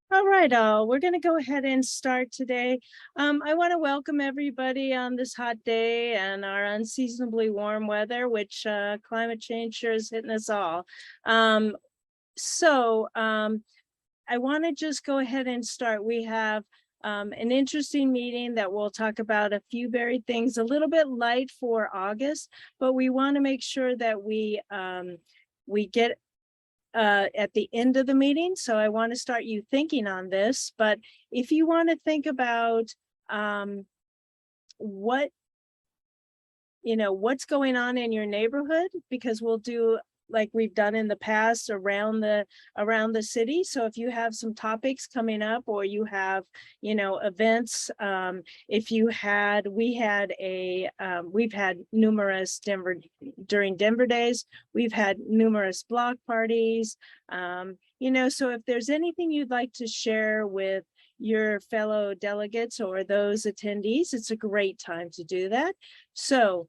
All right, we're going to go ahead and start today. I want to welcome everybody on this hot day and our unseasonably warm weather, which climate change sure is hitting us all. I want to just go ahead and start. We have an interesting meeting that we'll talk about a few buried things, a little bit light for August, but we want to make sure that we get at the end of the meeting. So I want to start you thinking on this, but if you want to think about what's going on in your neighborhood, because we'll do like we've done in the past around the city. So if you have some topics coming up, or you have, events, we've had numerous during Denver days, we've had numerous block parties, so if there's anything you'd like to share with your fellow delegates or those attendees, it's a great time to do that. So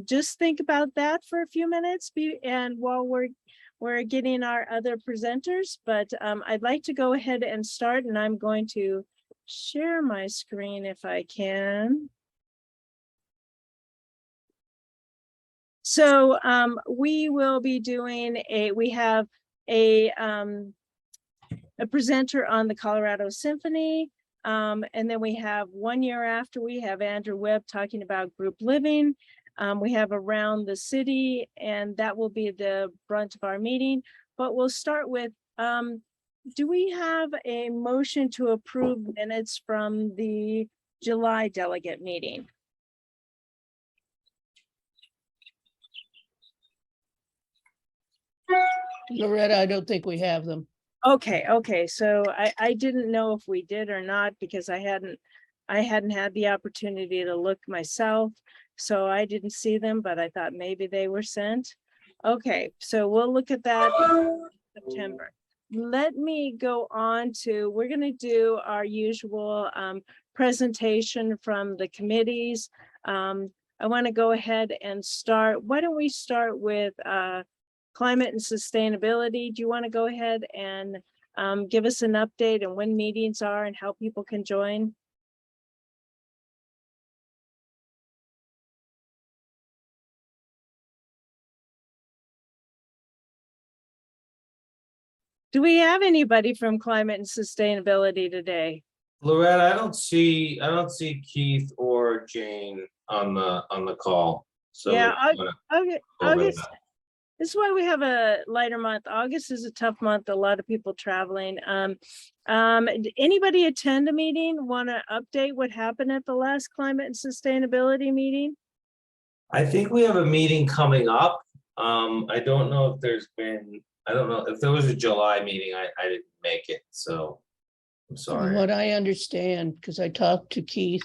just think about that for a few minutes, and while we're getting our other presenters, but I'd like to go ahead and start, and I'm going to share my screen if I can. So we will be doing we have a presenter on the Colorado Symphony, and then we have 1 year after, we have Andrew Webb talking about group living. We have around the city, and that will be the brunt of our meeting. But we'll start with, do we have a motion to approve minutes from the July delegate meeting? Loretta, I don't think we have them. Okay. So I didn't know if we did or not, because I hadn't had the opportunity to look myself. So I didn't see them, but I thought maybe they were sent. Okay, so we'll look at that in September. Let me go on to, we're going to do our usual presentation from the committees. I want to go ahead and start. Why don't we start with climate and sustainability? Do you want to go ahead and give us an update on when meetings are and how people can join? Do we have anybody from climate and sustainability today? Loretta, I don't see Keith or Jane on the call. So yeah, August. This is why we have a lighter month. August is a tough month. A lot of people traveling. Anybody attend a meeting? Want to update what happened at the last climate and sustainability meeting? I think we have a meeting coming up. I don't know if there was a July meeting. I didn't make it, so I'm sorry. From what I understand, because I talked to Keith,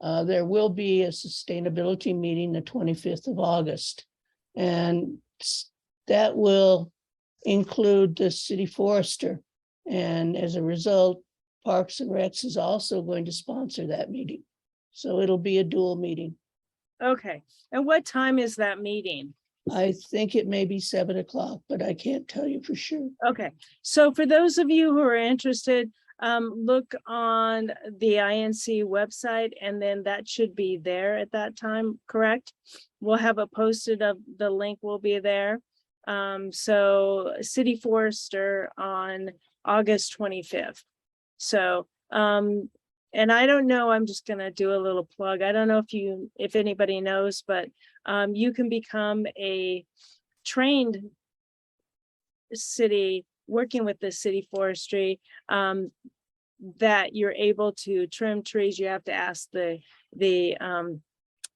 there will be a sustainability meeting the 25th of August. And that will include the city forester. And as a result, Parks and Recs is also going to sponsor that meeting. So it'll be a dual meeting. Okay. And what time is that meeting? I think it may be 7 o'clock, but I can't tell you for sure. Okay. So for those of you who are interested, look on the INC website, and then that should be there at that time, correct? We'll have it posted, of the link will be there. So City Forester on August 25th. So, and I don't know, I'm just going to do a little plug. I don't know if anybody knows, but you can become a trained city, working with the city forestry, that you're able to trim trees. You have to ask the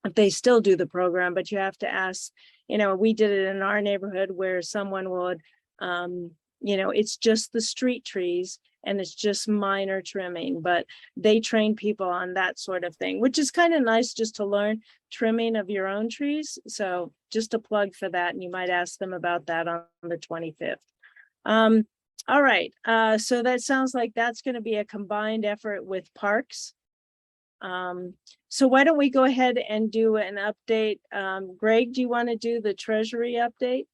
if they still do the program, but you have to ask, we did it in our neighborhood where someone would, it's just the street trees and it's just minor trimming, but they train people on that sort of thing, which is kind of nice just to learn trimming of your own trees. So just a plug for that. And you might ask them about that on the 25th. All right. So that sounds like that's going to be a combined effort with Parks. So why don't we go ahead and do an update? Greg, do you want to do the Treasury update?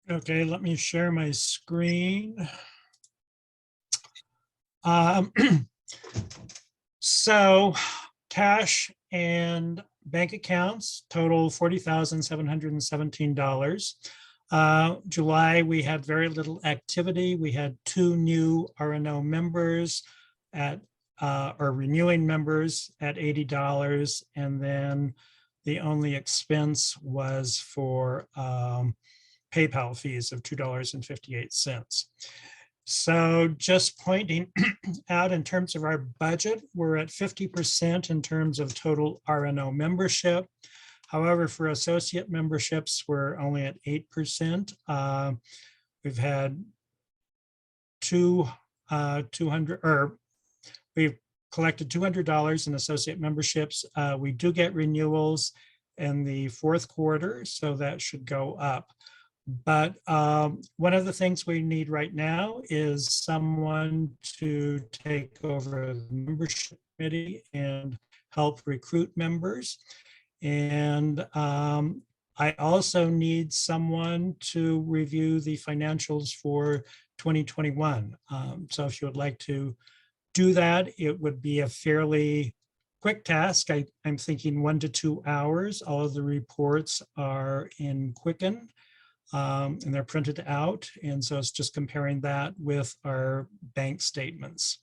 Okay, let me share my screen. Um, So cash and bank accounts total $40,717. July, we had very little activity. We had 2 new RNO members at or renewing members at $80. And then the only expense was for PayPal fees of $2.58. So just pointing out in terms of our budget, we're at 50% in terms of total RNO membership. However, for associate memberships, we're only at 8%. We've had 200, or we've collected $200 in associate memberships. We do get renewals in the fourth quarter, so that should go up. But one of the things we need right now is someone to take over the membership committee and help recruit members. And I also need someone to review the financials for 2021. So if you would like to do that, it would be a fairly quick task. I'm thinking 1 to 2 hours. All of the reports are in Quicken. And they're printed out. And so it's just comparing that with our bank statements.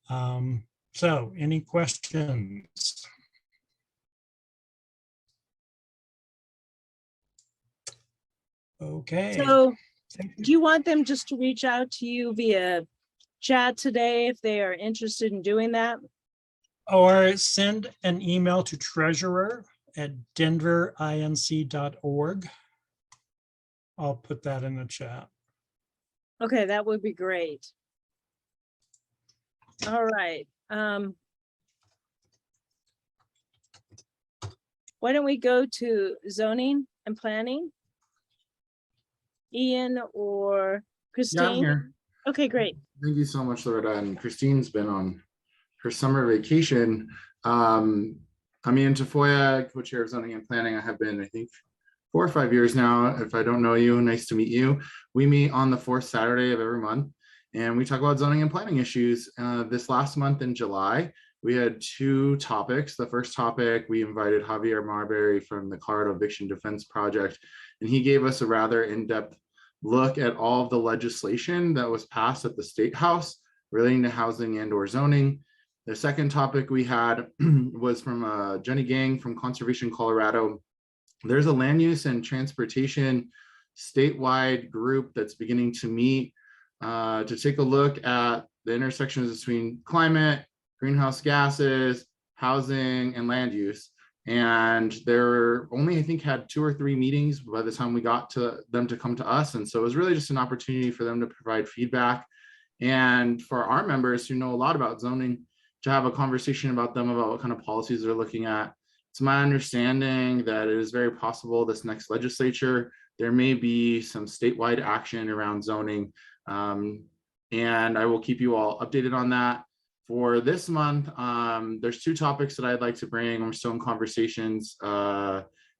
So any questions? Okay. So Thank you. do you want them just to reach out to you via chat today if they are interested in doing that? Or send an email to treasurer@denverinc.org. I'll put that in the chat. Okay, that would be great. All right. Why don't we go to zoning and planning? Ian or Yeah, I'm Christine? here. Okay, great. Thank you so much, Loretta. And Christine's been on her summer vacation. I'm Ian Tafoya, co-chair of zoning and planning. I have been, I think, 4 or 5 years now. If I don't know you, nice to meet you. We meet on the 4th Saturday of every month, and we talk about zoning and planning issues. This last month in July, we had 2 topics. The first topic, we invited Javier Marbury from the Colorado Eviction Defense Project, and he gave us a rather in-depth look at all of the legislation that was passed at the State House relating to housing and or zoning. The second topic we had was from Jenny Gang from Conservation Colorado. There's a land use and transportation statewide group that's beginning to meet to take a look at the intersections between climate, greenhouse gases, housing, and land use. And there only, I think, had 2 or 3 meetings by the time we got to them to come to us. And so it was really just an opportunity for them to provide feedback. And for our members who know a lot about zoning, to have a conversation about them about what kind of policies they're looking at. It's my understanding that it is very possible this next legislature, there may be some statewide action around zoning. And I will keep you all updated on that. For this month, there's 2 topics that I'd like to bring. We're still in conversations.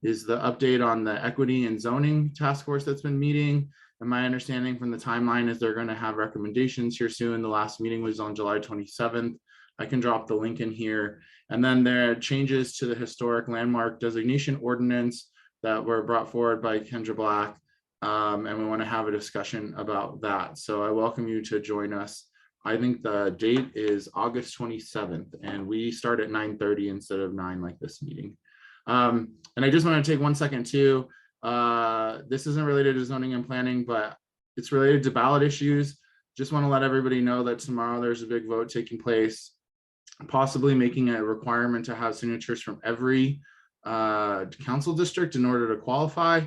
Is the update on the equity and zoning task force that's been meeting. And my understanding from the timeline is they're going to have recommendations here soon. The last meeting was on July 27th. I can drop the link in here. And then there are changes to the historic landmark designation ordinance that were brought forward by Kendra Black. And we want to have a discussion about that. So I welcome you to join us. I think the date is August 27th, and we start at 9:30 instead of 9 like this meeting. And I just want to take 1 second too. This isn't related to zoning and planning, but it's related to ballot issues. Just want to let everybody know that tomorrow there's a big vote taking place, possibly making a requirement to have signatures from every council district in order to qualify.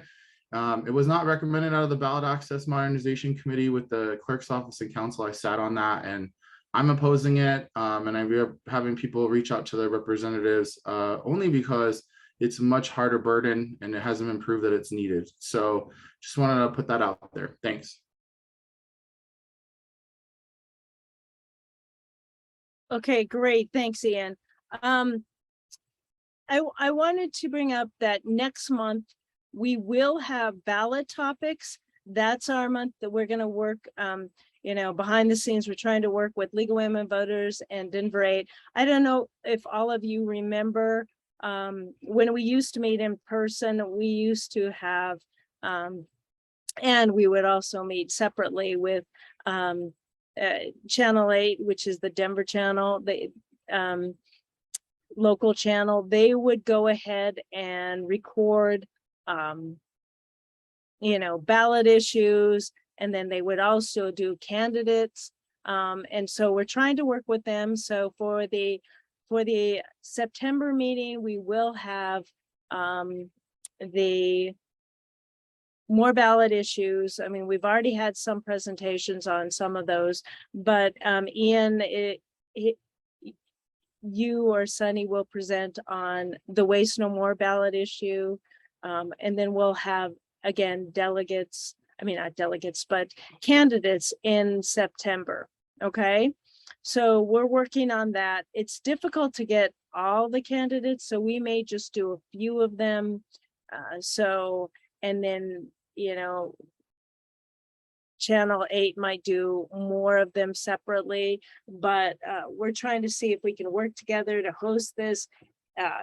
It was not recommended out of the ballot access modernization committee with the clerk's office and council. I sat on that and I'm opposing it. And I'm having people reach out to their representatives only because it's a much harder burden and it hasn't been proved that it's needed. So just wanted to put that out there. Thanks. Okay, great. Thanks, Ian. I wanted to bring up that next month we will have ballot topics. That's our month that we're going to work behind the scenes, we're trying to work with League of Women Voters and Denver 8. I don't know if all of you remember when we used to meet in person, we used to have, and we would also meet separately with Channel 8, which is the Denver channel, the local channel. They would go ahead and record, ballot issues, and then they would also do candidates. And so we're trying to work with them. So for the September meeting, we will have the more ballot issues. I mean, we've already had some presentations on some of those, but Ian, you or Sunny will present on the Waste No More ballot issue. And then we'll have, again, not delegates, but candidates in September. Okay. So we're working on that. It's difficult to get all the candidates, so we may just do a few of them. And then, Channel 8 might do more of them separately, but we're trying to see if we can work together to host this.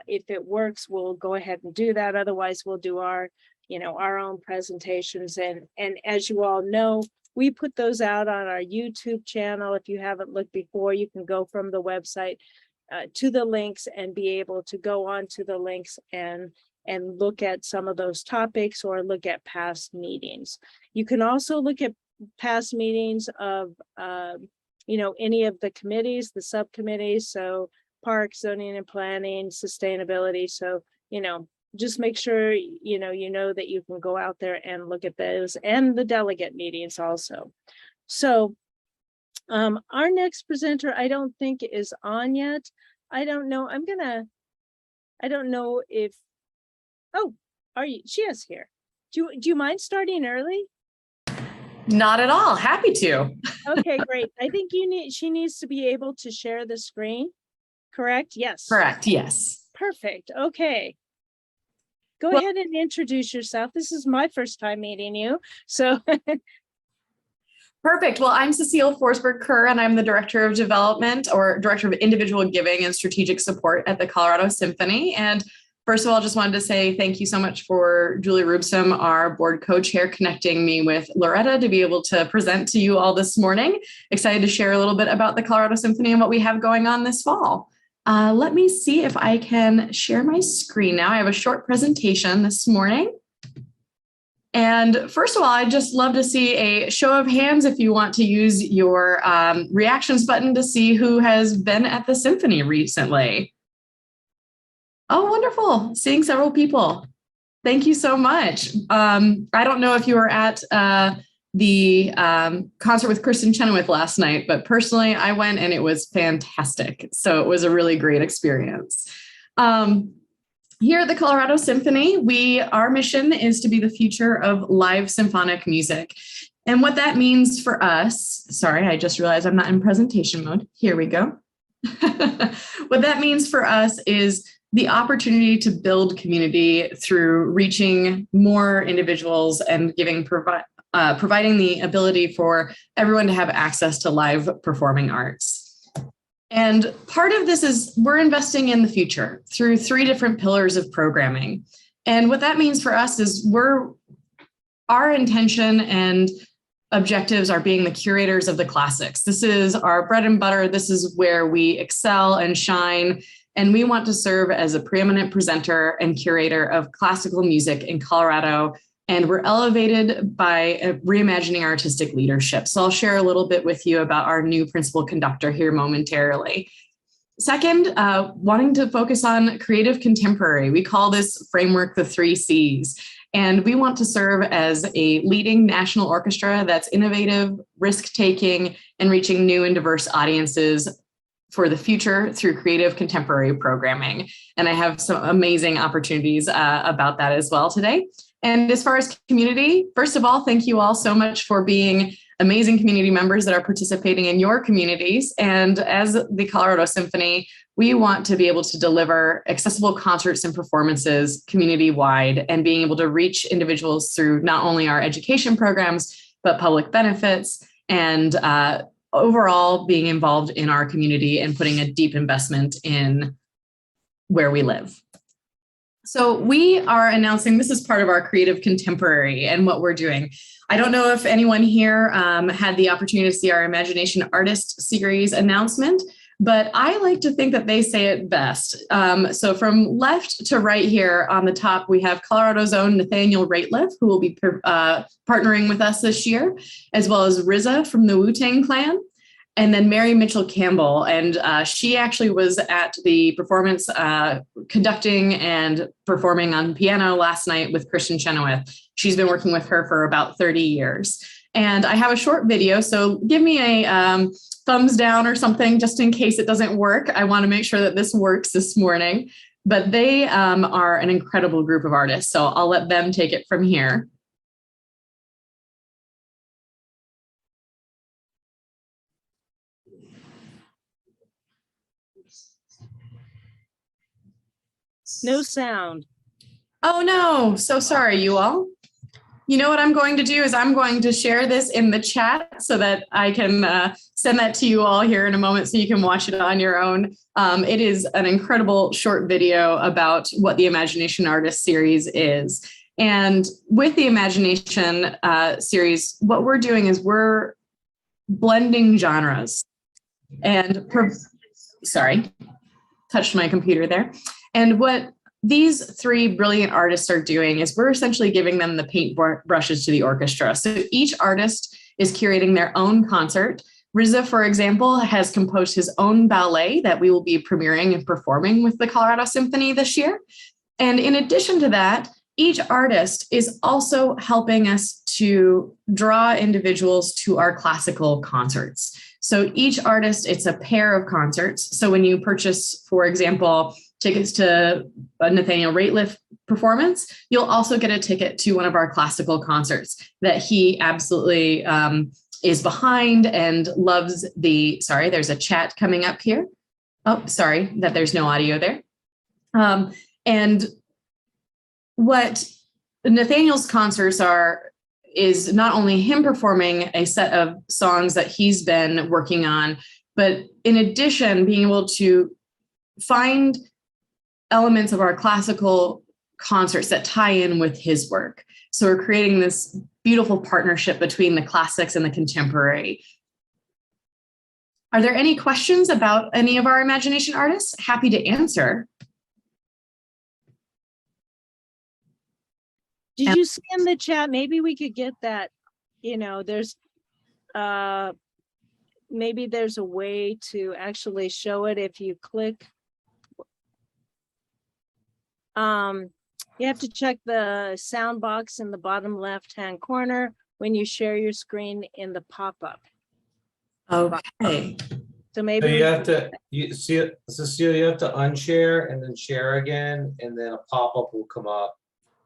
If it works, we'll go ahead and do that. Otherwise, we'll do our own presentations. And as you all know, we put those out on our YouTube channel. If you haven't looked before, you can go from the website to the links and be able to go on to the links and look at some of those topics or look at past meetings. You can also look at past meetings of, any of the committees, the subcommittees, so park, zoning and planning, sustainability. So, just make sure, that you can go out there and look at those and the delegate meetings also. So our next presenter, I don't think is on yet. I don't know. I don't know if, oh, she is here. Do you mind starting early? Not at all. Happy to. Okay, great. I think she needs to be able to share the screen, correct? Yes. Correct. Yes. Perfect. Okay. Go ahead and introduce yourself. This is my first time meeting you. So Perfect. Well, I'm Cecile Kerr, and I'm the Director of Development or Director of Individual Giving and Strategic Support at the Colorado Symphony. And first of all, just wanted to say thank you so much for Julie Rubsom, our board co-chair, connecting me with Loretta to be able to present to you all this morning. Excited to share a little bit about the Colorado Symphony and what we have going on this fall. Let me see if I can share my screen now. I have a short presentation this morning. And first of all, I'd just love to see a show of hands if you want to use your reactions button to see who has been at the Symphony recently. Oh, wonderful. Seeing several people. Thank you so much. I don't know if you were at the concert with Kristen Chenoweth last night, but personally, I went and it was fantastic. So it was a really great experience. Here at the Colorado Symphony, our mission is to be the future of live symphonic music. And what that means for us, sorry, I just realized I'm not in presentation mode. Here we go. What that means for us is the opportunity to build community through reaching more individuals and providing the ability for everyone to have access to live performing arts. And part of this is we're investing in the future through 3 different pillars of programming. And what that means for us is our intention and objectives are being the curators of the classics. This is our bread and butter. This is where we excel and shine. And we want to serve as a preeminent presenter and curator of classical music in Colorado. And we're elevated by reimagining artistic leadership. So I'll share a little bit with you about our new principal conductor here momentarily. Second, wanting to focus on creative contemporary. We call this framework the 3 C's. And we want to serve as a leading national orchestra that's innovative, risk-taking, and reaching new and diverse audiences for the future through creative contemporary programming. And I have some amazing opportunities about that as well today. And as far as community, first of all, thank you all so much for being amazing community members that are participating in your communities. And as the Colorado Symphony, we want to be able to deliver accessible concerts and performances community-wide and being able to reach individuals through not only our education programs, but public benefits and overall being involved in our community and putting a deep investment in where we live. So we are announcing, this is part of our Creative Contemporary and what we're doing. I don't know if anyone here had the opportunity to see our Imagination Artist Series announcement, but I like to think that they say it best. So from left to right here on the top, we have Colorado's own Nathaniel Rateliff, who will be partnering with us this year, as well as RZA from the Wu-Tang Clan, and then Mary Mitchell Campbell. And she actually was at the performance conducting and performing on piano last night with Christian Chenoweth. She's been working with her for about 30 years. And I have a short video, so give me a thumbs down or something just in case it doesn't work. I want to make sure that this works this morning. But they are an incredible group of artists, so I'll let them take it from here. No sound. Oh no, so sorry, you all. You know what I'm going to do is I'm going to share this in the chat so that I can send that to you all here in a moment so you can watch it on your own. It is an incredible short video about what the Imagination Artist series is. And with the Imagination series, what we're doing is we're blending genres and sorry, touched my computer there. And what these three brilliant artists are doing is we're essentially giving them the paint brushes to the orchestra. So each artist is curating their own concert. RZA, for example, has composed his own ballet that we will be premiering and performing with the Colorado Symphony this year. And in addition to that, each artist is also helping us to draw individuals to our classical concerts. So each artist, it's a pair of concerts. So when you purchase, for example, tickets to a Nathaniel Rateliff performance, you'll also get a ticket to one of our classical concerts that he absolutely is behind and loves the, sorry, there's a chat coming up here. Oh, sorry that there's no audio there. And what Nathaniel's concerts are is not only him performing a set of songs that he's been working on, but in addition, being able to find elements of our classical concerts that tie in with his work. So we're creating this beautiful partnership between the classics and the contemporary. Are there any questions about any of our Imagination artists? Happy to answer. Did you see in the chat? Maybe we could get that, you know, there's maybe there's a way to actually show it if you click. You have to check the sound box in the bottom left-hand corner when you share your screen in the pop-up. Okay. So maybe So you have to, you see it, Cecile, you have to unshare and then share again, and then a pop-up will come up.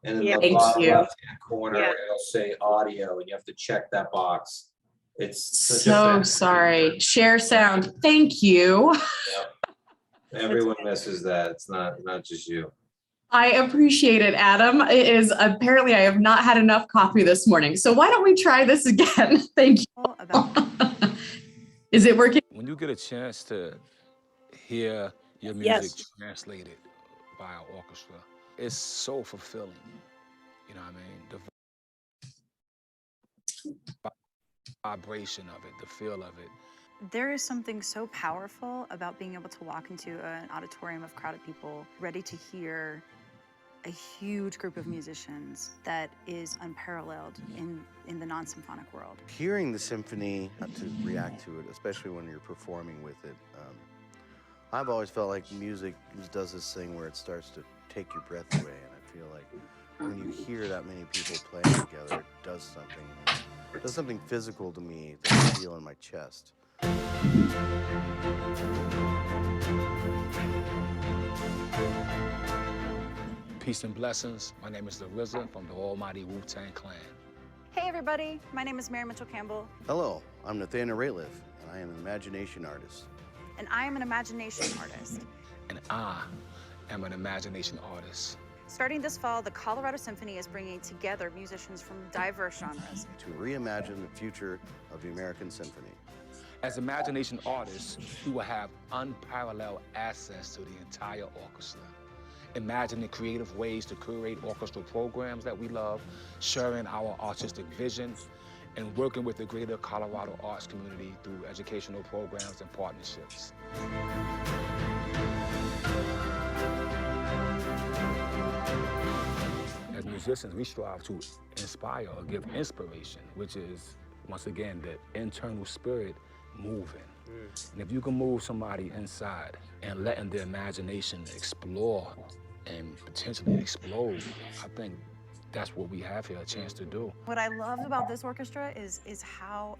And in Yeah. the Thank bottom you. left-hand corner, Yeah. it'll say audio, and you have to check that box. It's such a So fascinating sorry. word. Share sound. Thank you. Everyone misses that. It's not just you. I appreciate it, Adam. It is apparently I have not had enough coffee this morning. So why don't we try this again? Thank you. Is it working? When you get a chance to hear your music Yes. translated by an orchestra, it's so fulfilling. You know what I mean? The vibration of it, the feel of it. There is something so powerful about being able to walk into an auditorium of crowded people ready to hear a huge group of musicians that is unparalleled in the non-symphonic world. Hearing the symphony, to react to it, especially when you're performing with it, I've always felt like music does this thing where it starts to take your breath away, and I feel like when you hear that many people playing together, it does something. It does something physical to me that I feel in my chest. Peace and blessings. My name is RZA from the almighty Wu-Tang Clan. Hey everybody, my name is Mary Mitchell Campbell, Hello, I'm Nathaniel Rateliff, and I am an Imagination artist. and I am an Imagination artist. And I am an imagination artist. Starting this fall, the Colorado Symphony is bringing together musicians from diverse genres to reimagine the future of the American symphony. As imagination artists, we will have unparalleled access to the entire orchestra, imagining creative ways to curate orchestral programs that we love, sharing our artistic vision, and working with the greater Colorado arts community through educational programs and partnerships. As musicians, we strive to inspire or give inspiration, which is, once again, the internal spirit moving. And if you can move somebody inside and letting their imagination explore and potentially explode, I think that's what we have here, a chance to do. What I loved about this orchestra is how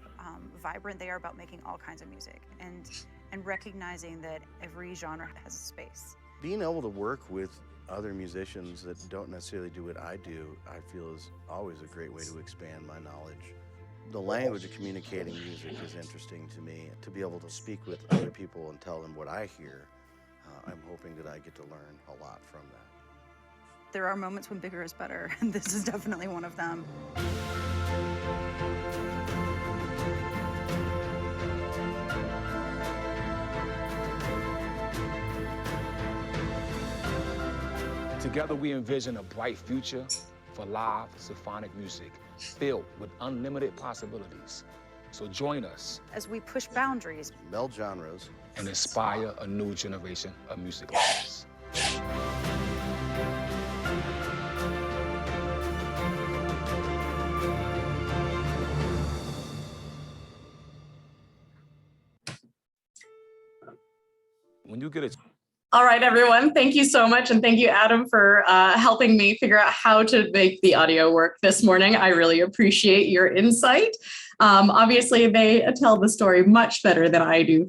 vibrant they are about making all kinds of music and recognizing that every genre has a space. Being able to work with other musicians that don't necessarily do what I do, I feel is always a great way to expand my knowledge. The language of communicating music is interesting to me. To be able to speak with other people and tell them what I hear, I'm hoping that I get to learn a lot from that. There are moments when bigger is better, and this is definitely one of them. Together we envision a bright future for live symphonic music filled with unlimited possibilities. So join us As we push boundaries, Meld genres, and inspire a new generation of music artists. When you get a All right, everyone. Thank you so much. And thank you, Adam, for helping me figure out how to make the audio work this morning. I really appreciate your insight. Obviously, they tell the story much better than I do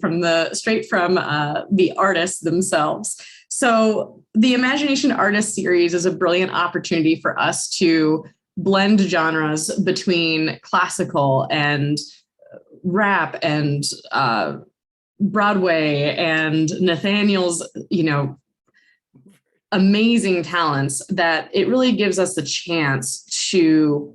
straight from the artists themselves. So the Imagination Artist Series is a brilliant opportunity for us to blend genres between classical and rap and Broadway and Nathaniel's, amazing talents, that it really gives us the chance to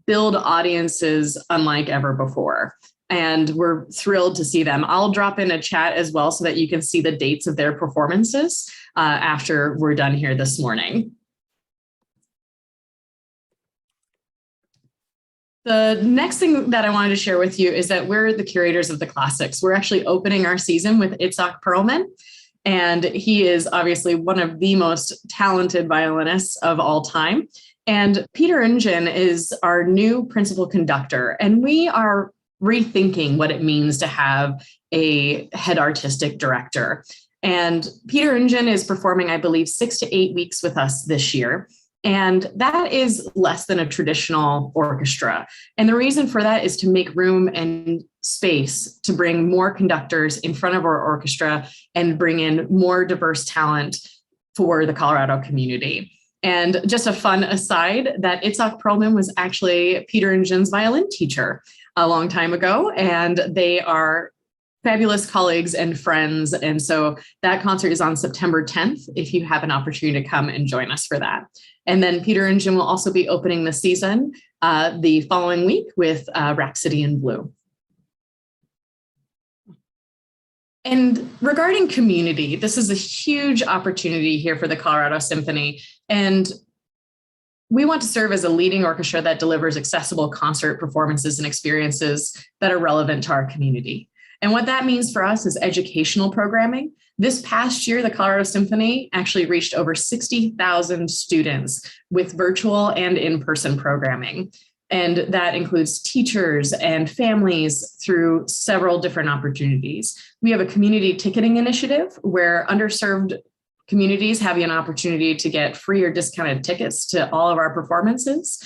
build audiences unlike ever before. And we're thrilled to see them. I'll drop in a chat as well so that you can see the dates of their performances after we're done here this morning. The next thing that I wanted to share with you is that we're the curators of the classics. We're actually opening our season with Itzhak Perlman, and he is obviously one of the most talented violinists of all time. And Peter Ingen is our new principal conductor, and we are rethinking what it means to have a head artistic director. And Peter Ingen is performing, I believe, 6 to 8 weeks with us this year. And that is less than a traditional orchestra. And the reason for that is to make room and space to bring more conductors in front of our orchestra and bring in more diverse talent for the Colorado community. And just a fun aside, that Itzhak Perlman was actually Peter Ingen's violin teacher a long time ago, and they are fabulous colleagues and friends. And so that concert is on September 10th, if you have an opportunity to come and join us for that. And then Peter Ingen will also be opening the season the following week with Rhapsody in Blue. And regarding community, this is a huge opportunity here for the Colorado Symphony. And we want to serve as a leading orchestra that delivers accessible concert performances and experiences that are relevant to our community. And what that means for us is educational programming. This past year, the Colorado Symphony actually reached over 60,000 students with virtual and in-person programming. And that includes teachers and families through several different opportunities. We have a community ticketing initiative where underserved communities have an opportunity to get free or discounted tickets to all of our performances.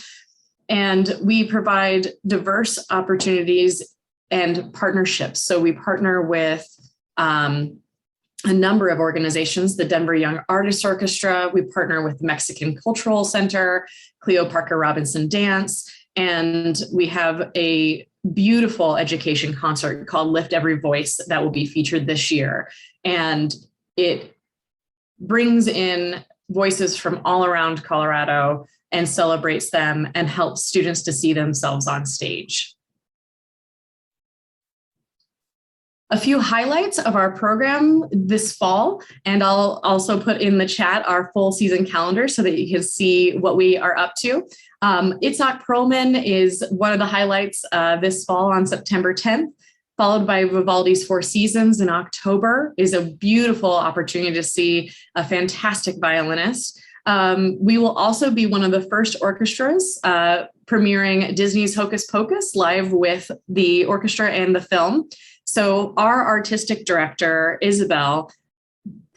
And we provide diverse opportunities and partnerships. So we partner with a number of organizations, the Denver Young Artists Orchestra. We partner with the Mexican Cultural Center, Cleo Parker Robinson Dance, and we have a beautiful education concert called Lift Every Voice that will be featured this year. And it brings in voices from all around Colorado and celebrates them and helps students to see themselves on stage. A few highlights of our program this fall, and I'll also put in the chat our full season calendar so that you can see what we are up to. Itzhak Perlman is one of the highlights this fall on September 10th, followed by Vivaldi's Four Seasons in October. Is a beautiful opportunity to see a fantastic violinist. We will also be one of the first orchestras premiering Disney's Hocus Pocus live with the orchestra and the film. So our artistic director, Isabel,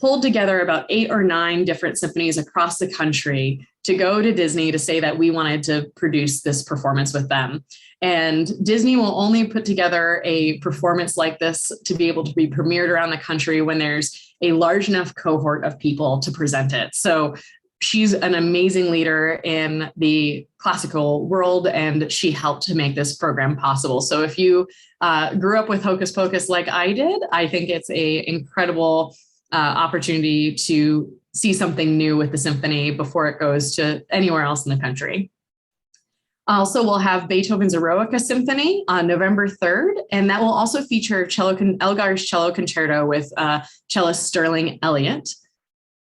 pulled together about 8 or 9 different symphonies across the country to go to Disney to say that we wanted to produce this performance with them. And Disney will only put together a performance like this to be able to be premiered around the country when there's a large enough cohort of people to present it. So she's an amazing leader in the classical world, and she helped to make this program possible. So if you grew up with Hocus Pocus like I did, I think it's an incredible opportunity to see something new with the symphony before it goes to anywhere else in the country. Also, we'll have Beethoven's Eroica Symphony on November 3rd, and that will also feature Elgar's Cello Concerto with cellist Sterling Elliott.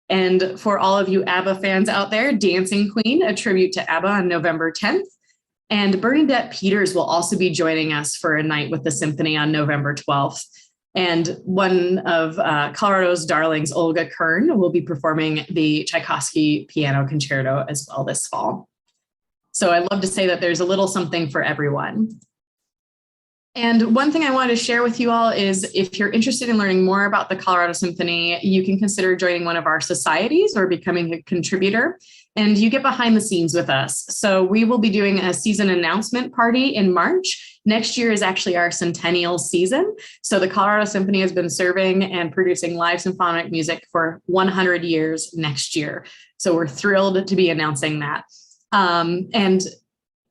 And for all of you ABBA fans out there, Dancing Queen, a tribute to ABBA on November 10th. And Bernadette Peters will also be joining us for a night with the symphony on November 12th. And one of Colorado's darlings, Olga Kern, will be performing the Tchaikovsky Piano Concerto as well this fall. So I'd love to say that there's a little something for everyone. And one thing I wanted to share with you all is if you're interested in learning more about the Colorado Symphony, you can consider joining one of our societies or becoming a contributor, and you get behind the scenes with us. So we will be doing a season announcement party in March. Next year is actually our centennial season. So the Colorado Symphony has been serving and producing live symphonic music for 100 years next year. So we're thrilled to be announcing that. And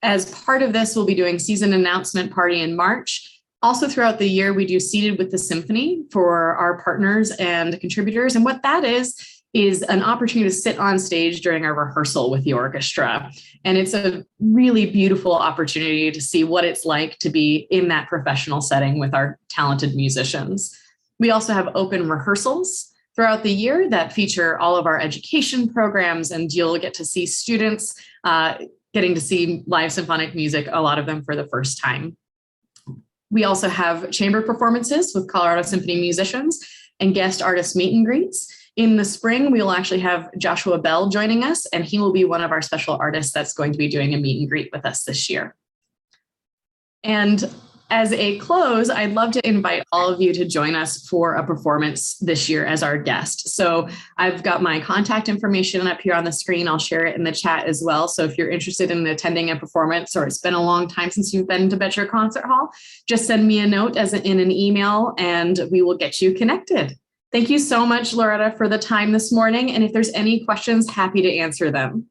as part of this, we'll be doing season announcement party in March. Also throughout the year, we do Seated with the Symphony for our partners and contributors. And what that is an opportunity to sit on stage during our rehearsal with the orchestra. And it's a really beautiful opportunity to see what it's like to be in that professional setting with our talented musicians. We also have open rehearsals throughout the year that feature all of our education programs, and you'll get to see students getting to see live symphonic music, a lot of them for the first time. We also have chamber performances with Colorado Symphony musicians and guest artist meet and greets. In the spring, we will actually have Joshua Bell joining us, and he will be one of our special artists that's going to be doing a meet and greet with us this year. And as a close, I'd love to invite all of you to join us for a performance this year as our guest. So I've got my contact information up here on the screen. I'll share it in the chat as well. So if you're interested in attending a performance, or it's been a long time since you've been to Betcher Concert Hall, just send me a note in an email and we will get you connected. Thank you so much, Loretta, for the time this morning. And if there's any questions, happy to answer them.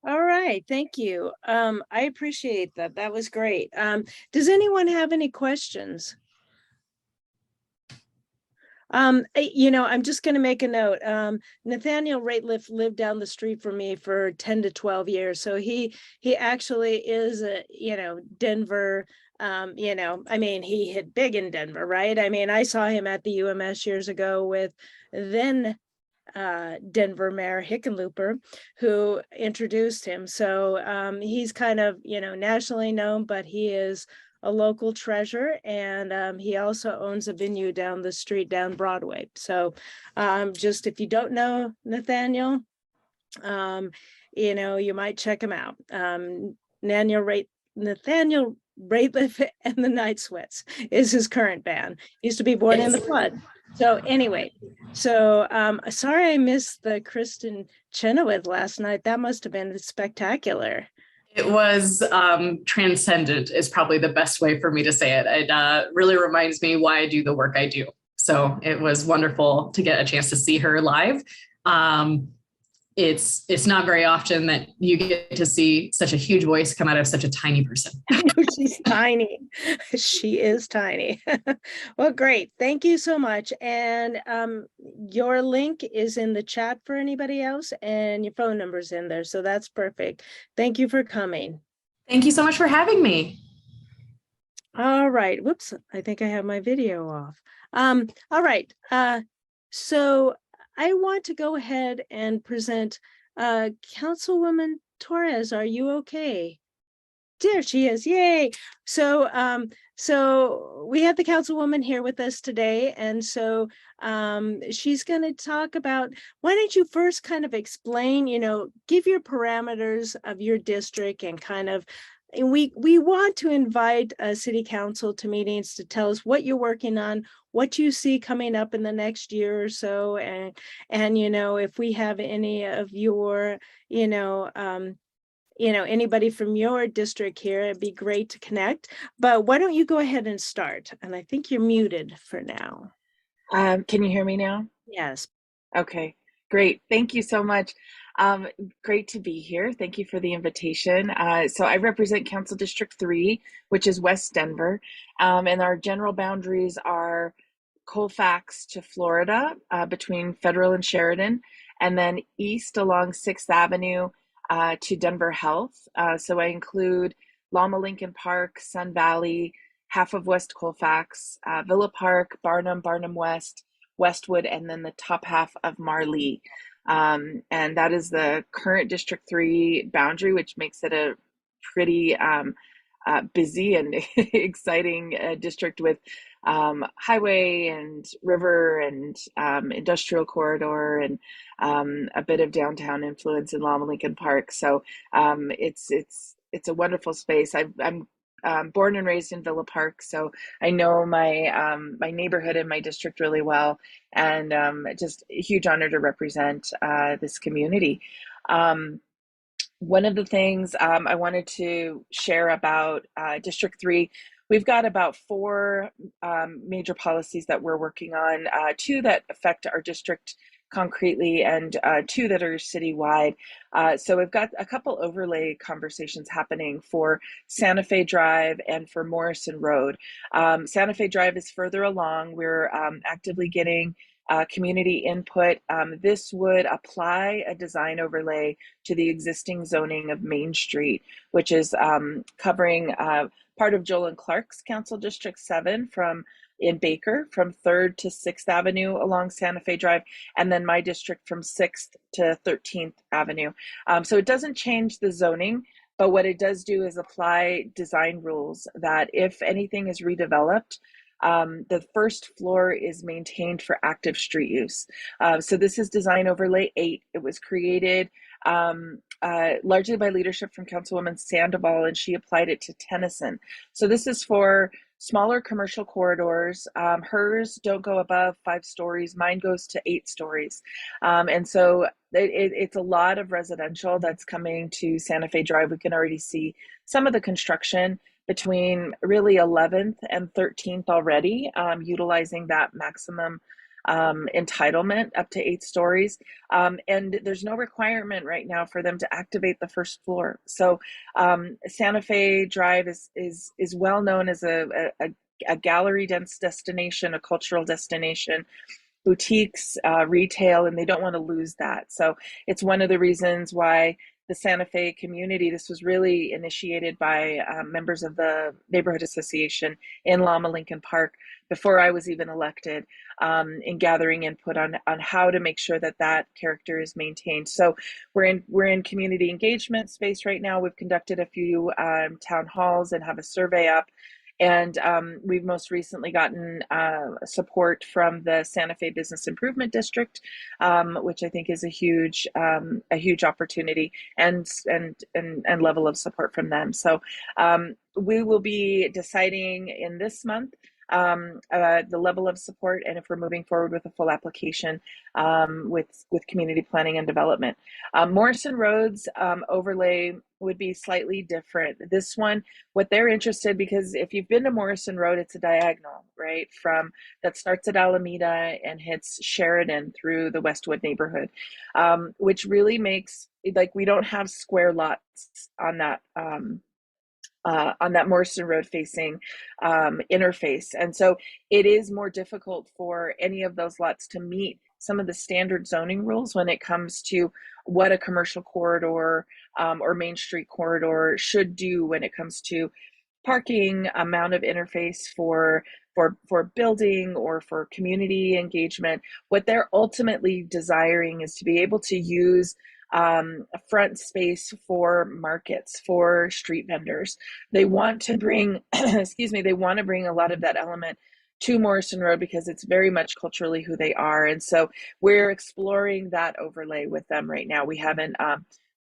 All right, thank you. I appreciate that. That was great. Does anyone have any questions? I'm just going to make a note. Nathaniel Rateliff lived down the street from me for 10 to 12 years. So he actually is, Denver, he hit big in Denver, right? I mean, I saw him at the UMS years ago with then Denver Mayor Hickenlooper, who introduced him. So he's kind of, nationally known, but he is a local treasure. And he also owns a venue down the street, down Broadway. So just if you don't know Nathaniel, you might check him out. Nathaniel Rateliff and the Night Sweats is his current band. He used to be Born in the Flood. So anyway, sorry I missed the Kristen Chenoweth last night. That must have been spectacular. It was transcendent is probably the best way for me to say it. It really reminds me why I do the work I do. So it was wonderful to get a chance to see her live. it's not very often that you get to see such a huge voice come out of such a tiny person. She's tiny. She is tiny. Well, great. Thank you so much. And your link is in the chat for anybody else, and your phone number's in there. So that's perfect. Thank you for coming. Thank you so much for having me. All right. Whoops. I think I have my video off. All right. So I want to go ahead and present Councilwoman Torres. Are you okay? There she is. Yay. So so we have the councilwoman here with us today. And so she's going to talk about, why don't you first kind of explain, give your parameters of your district, and kind of, and we want to invite city council to meetings to tell us what you're working on, what you see coming up in the next year or so. And if we have any of your, anybody from your district here, it'd be great to connect. But why don't you go ahead and start? And I think you're muted for now. Can you hear me now? Yes. Okay, great. Thank you so much. Great to be here. Thank you for the invitation. So I represent Council District 3, which is West Denver. And our general boundaries are Colfax to Florida, between Federal and Sheridan, and then east along 6th Avenue to Denver Health. So I include Loma Lincoln Park, Sun Valley, half of West Colfax, Villa Park, Barnum, Barnum West, Westwood, and then the top half of Marlee. And that is the current District 3 boundary, which makes it a pretty busy and exciting district with highway and river and industrial corridor and a bit of downtown influence in Loma Lincoln Park. So it's a wonderful space. I'm born and raised in Villa Park, so I know my my neighborhood and my district really well, and just a huge honor to represent this community. One of the things I wanted to share about District 3, we've got about 4 major policies that we're working on, 2 that affect our district concretely, and 2 that are citywide. So we've got a couple overlay conversations happening for Santa Fe Drive and for Morrison Road. Santa Fe Drive is further along. We're actively getting community input. This would apply a design overlay to the existing zoning of Main Street, which is covering part of Joel and Clark's Council District 7 in Baker, from 3rd to 6th Avenue along Santa Fe Drive, and then my district from 6th to 13th Avenue. So it doesn't change the zoning, but what it does do is apply design rules that if anything is redeveloped, the first floor is maintained for active street use. So this is Design Overlay 8. It was created largely by leadership from Councilwoman Sandoval, and she applied it to Tennyson. So this is for smaller commercial corridors. Hers don't go above 5 stories. Mine goes to 8 stories. And so it's a lot of residential that's coming to Santa Fe Drive. We can already see some of the construction between really 11th and 13th already, utilizing that maximum entitlement up to 8 stories. And there's no requirement right now for them to activate the first floor. So Santa Fe Drive is well known as a gallery dense destination, a cultural destination, boutiques, retail, and they don't want to lose that. So it's one of the reasons why the Santa Fe community, this was really initiated by members of the neighborhood association in Loma Lincoln Park before I was even elected, in gathering input on how to make sure that that character is maintained. So we're in community engagement space right now. We've conducted a few town halls and have a survey up. And we've most recently gotten support from the Santa Fe Business Improvement District, which I think is a huge opportunity and level of support from them. So we will be deciding in this month the level of support and if we're moving forward with a full application with community planning and development. Morrison Roads overlay would be slightly different. This one, what they're interested, because if you've been to Morrison Road, it's a diagonal, right? From that starts at Alameda and hits Sheridan through the Westwood neighborhood, which really makes, like, we don't have square lots on that Morrison Road facing interface. And so it is more difficult for any of those lots to meet some of the standard zoning rules when it comes to what a commercial corridor or Main Street corridor should do when it comes to parking, amount of interface for building or for community engagement. What they're ultimately desiring is to be able to use a front space for markets, for street vendors. They want to bring, excuse me, they want to bring a lot of that element to Morrison Road because it's very much culturally who they are. And so we're exploring that overlay with them right now. We haven't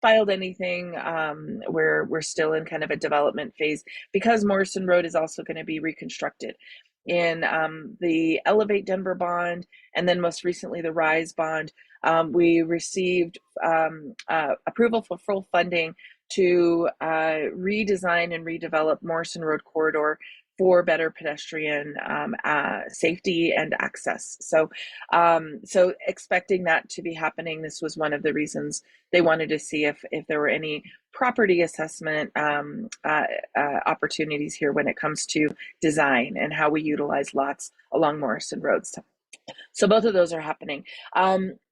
filed anything. We're still in kind of a development phase because Morrison Road is also going to be reconstructed in the Elevate Denver bond, and then most recently the RISE bond. We received approval for full funding to redesign and redevelop Morrison Road corridor for better pedestrian safety and access. So expecting that to be happening, this was one of the reasons they wanted to see if there were any property assessment opportunities here when it comes to design and how we utilize lots along Morrison Road. So both of those are happening.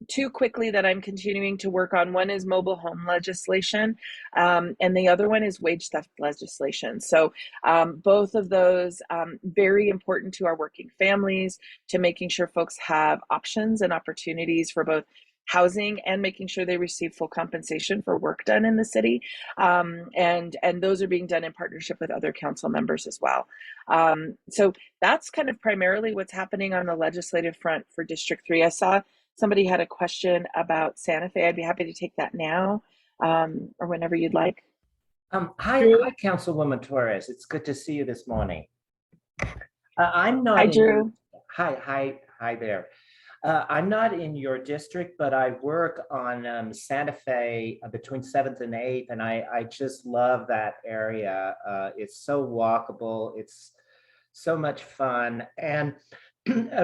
Two quickly that I'm continuing to work on. One is mobile home legislation, and the other one is wage theft legislation. So both of those very important to our working families, to making sure folks have options and opportunities for both housing and making sure they receive full compensation for work done in the city. And those are being done in partnership with other council members as well. So that's kind of primarily what's happening on the legislative front for District 3. I saw somebody had a question about Santa Fe. I'd be happy to take that now or whenever you'd like. Hi, Councilwoman Torres. It's good to see you this morning. I'm not. Hi, Drew. Hi there. I'm not in your district, but I work on Santa Fe between 7th and 8th, and I just love that area. It's so walkable. It's so much fun. And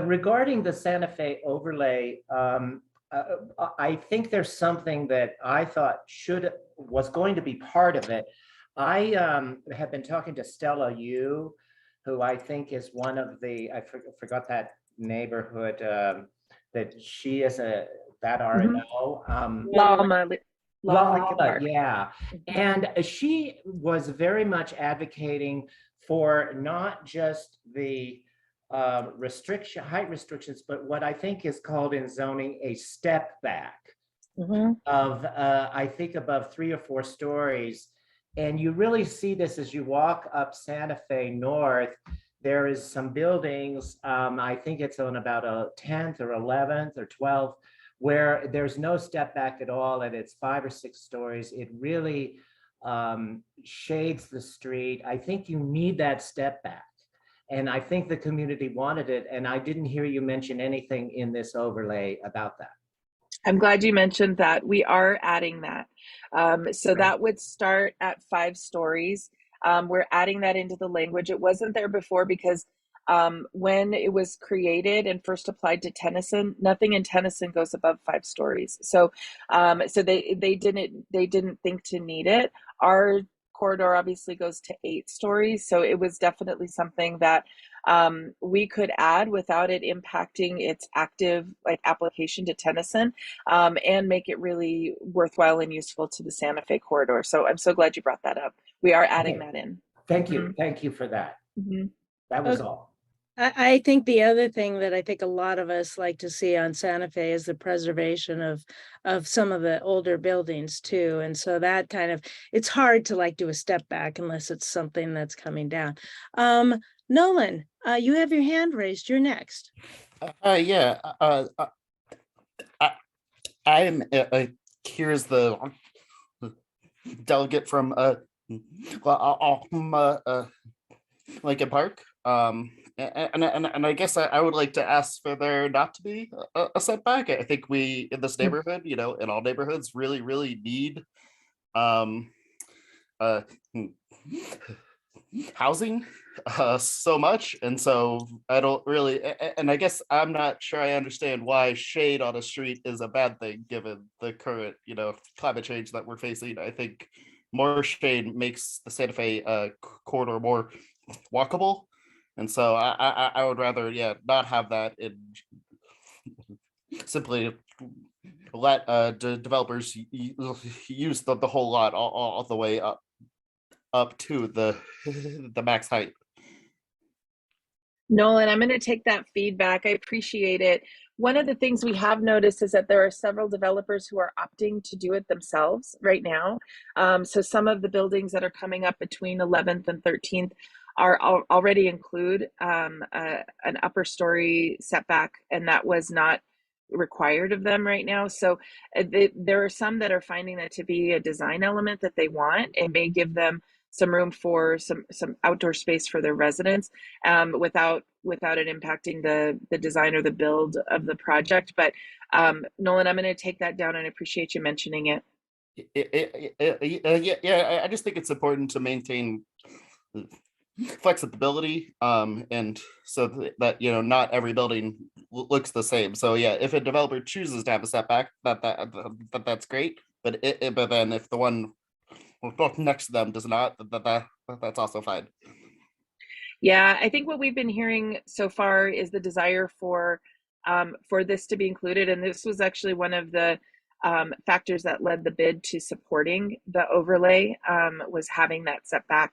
regarding the Santa Fe overlay, I think there's something that I thought was going to be part of it. I have been talking to Stella Yu, who I think is one of the, I forgot that neighborhood, that she is that RNO. Lama, yeah. And she was very much advocating for not just the height restrictions, but what I think is called in zoning a step back of, I think, above 3 or 4 stories. And you really see this as you walk up Santa Fe North. There is some buildings, I think it's on about a 10th or 11th or 12th, where there's no step back at all, and it's 5 or 6 stories. It really shades the street. I think you need that step back. And I think the community wanted it, and I didn't hear you mention anything in this overlay about that. I'm glad you mentioned that. We are adding that. So that would start at 5 stories. We're adding that into the language. It wasn't there before because when it was created and first applied to Tennyson, nothing in Tennyson goes above 5 stories. So they didn't think to need it. Our corridor obviously goes to 8 stories. So it was definitely something that we could add without it impacting its active application to Tennyson, and make it really worthwhile and useful to the Santa Fe corridor. So I'm so glad you brought that up. We are adding that in. Thank you. Thank you for that. That was all. I think the other thing that I think a lot of us like to see on Santa Fe is the preservation of some of the older buildings too. And so that kind of, it's hard to do a step back unless it's something that's coming down. Nolan, you have your hand raised. You're next. Yeah. I'm here's the delegate from Lincoln Park. and I guess I would like to ask for there not to be a setback. I think we in this neighborhood, you know, in all neighborhoods, really need um uh housing so much, and so I don't really, and I guess I'm not sure I understand why shade on a street is a bad thing given the current, you know, climate change that we're facing. I think more shade makes the Santa Fe corridor more walkable, and so I would rather, yeah, not have that and simply let developers use the whole lot all the way up to the the max height. Nolan, I'm going to take that feedback. I appreciate it. One of the things we have noticed is that there are several developers who are opting to do it themselves right now. So some of the buildings that are coming up between 11th and 13th are already include an upper story setback, and that was not required of them right now. So there are some that are finding that to be a design element that they want. It may give them some room for some outdoor space for their residents, without it impacting the design or the build of the project. But Nolan, I'm going to take that down and appreciate you mentioning it. Yeah, I just think it's important to maintain flexibility, and so that, you know, not every building looks the same. So yeah, if a developer chooses to have a setback, that's great. But but then if the one next to them does not, that's also fine. Yeah, I think what we've been hearing so far is the desire for this to be included, and this was actually one of the factors that led the bid to supporting the overlay, was having that setback.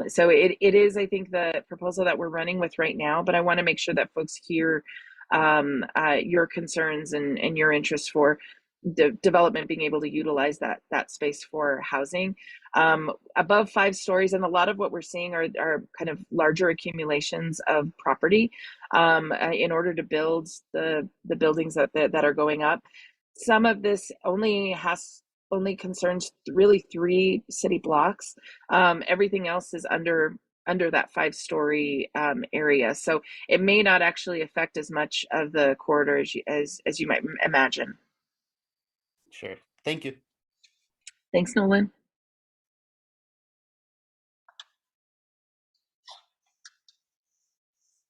So it is, I think, the proposal that we're running with right now, but I want to make sure that folks hear your concerns and your interest for development being able to utilize that space for housing. Above 5 stories, and a lot of what we're seeing are kind of larger accumulations of property in order to build the buildings that are going up. Some of this only concerns really 3 city blocks. Everything else is under that 5-story area, so it may not actually affect as much of the corridor as you might imagine. Sure. Thank you. Thanks, Nolan.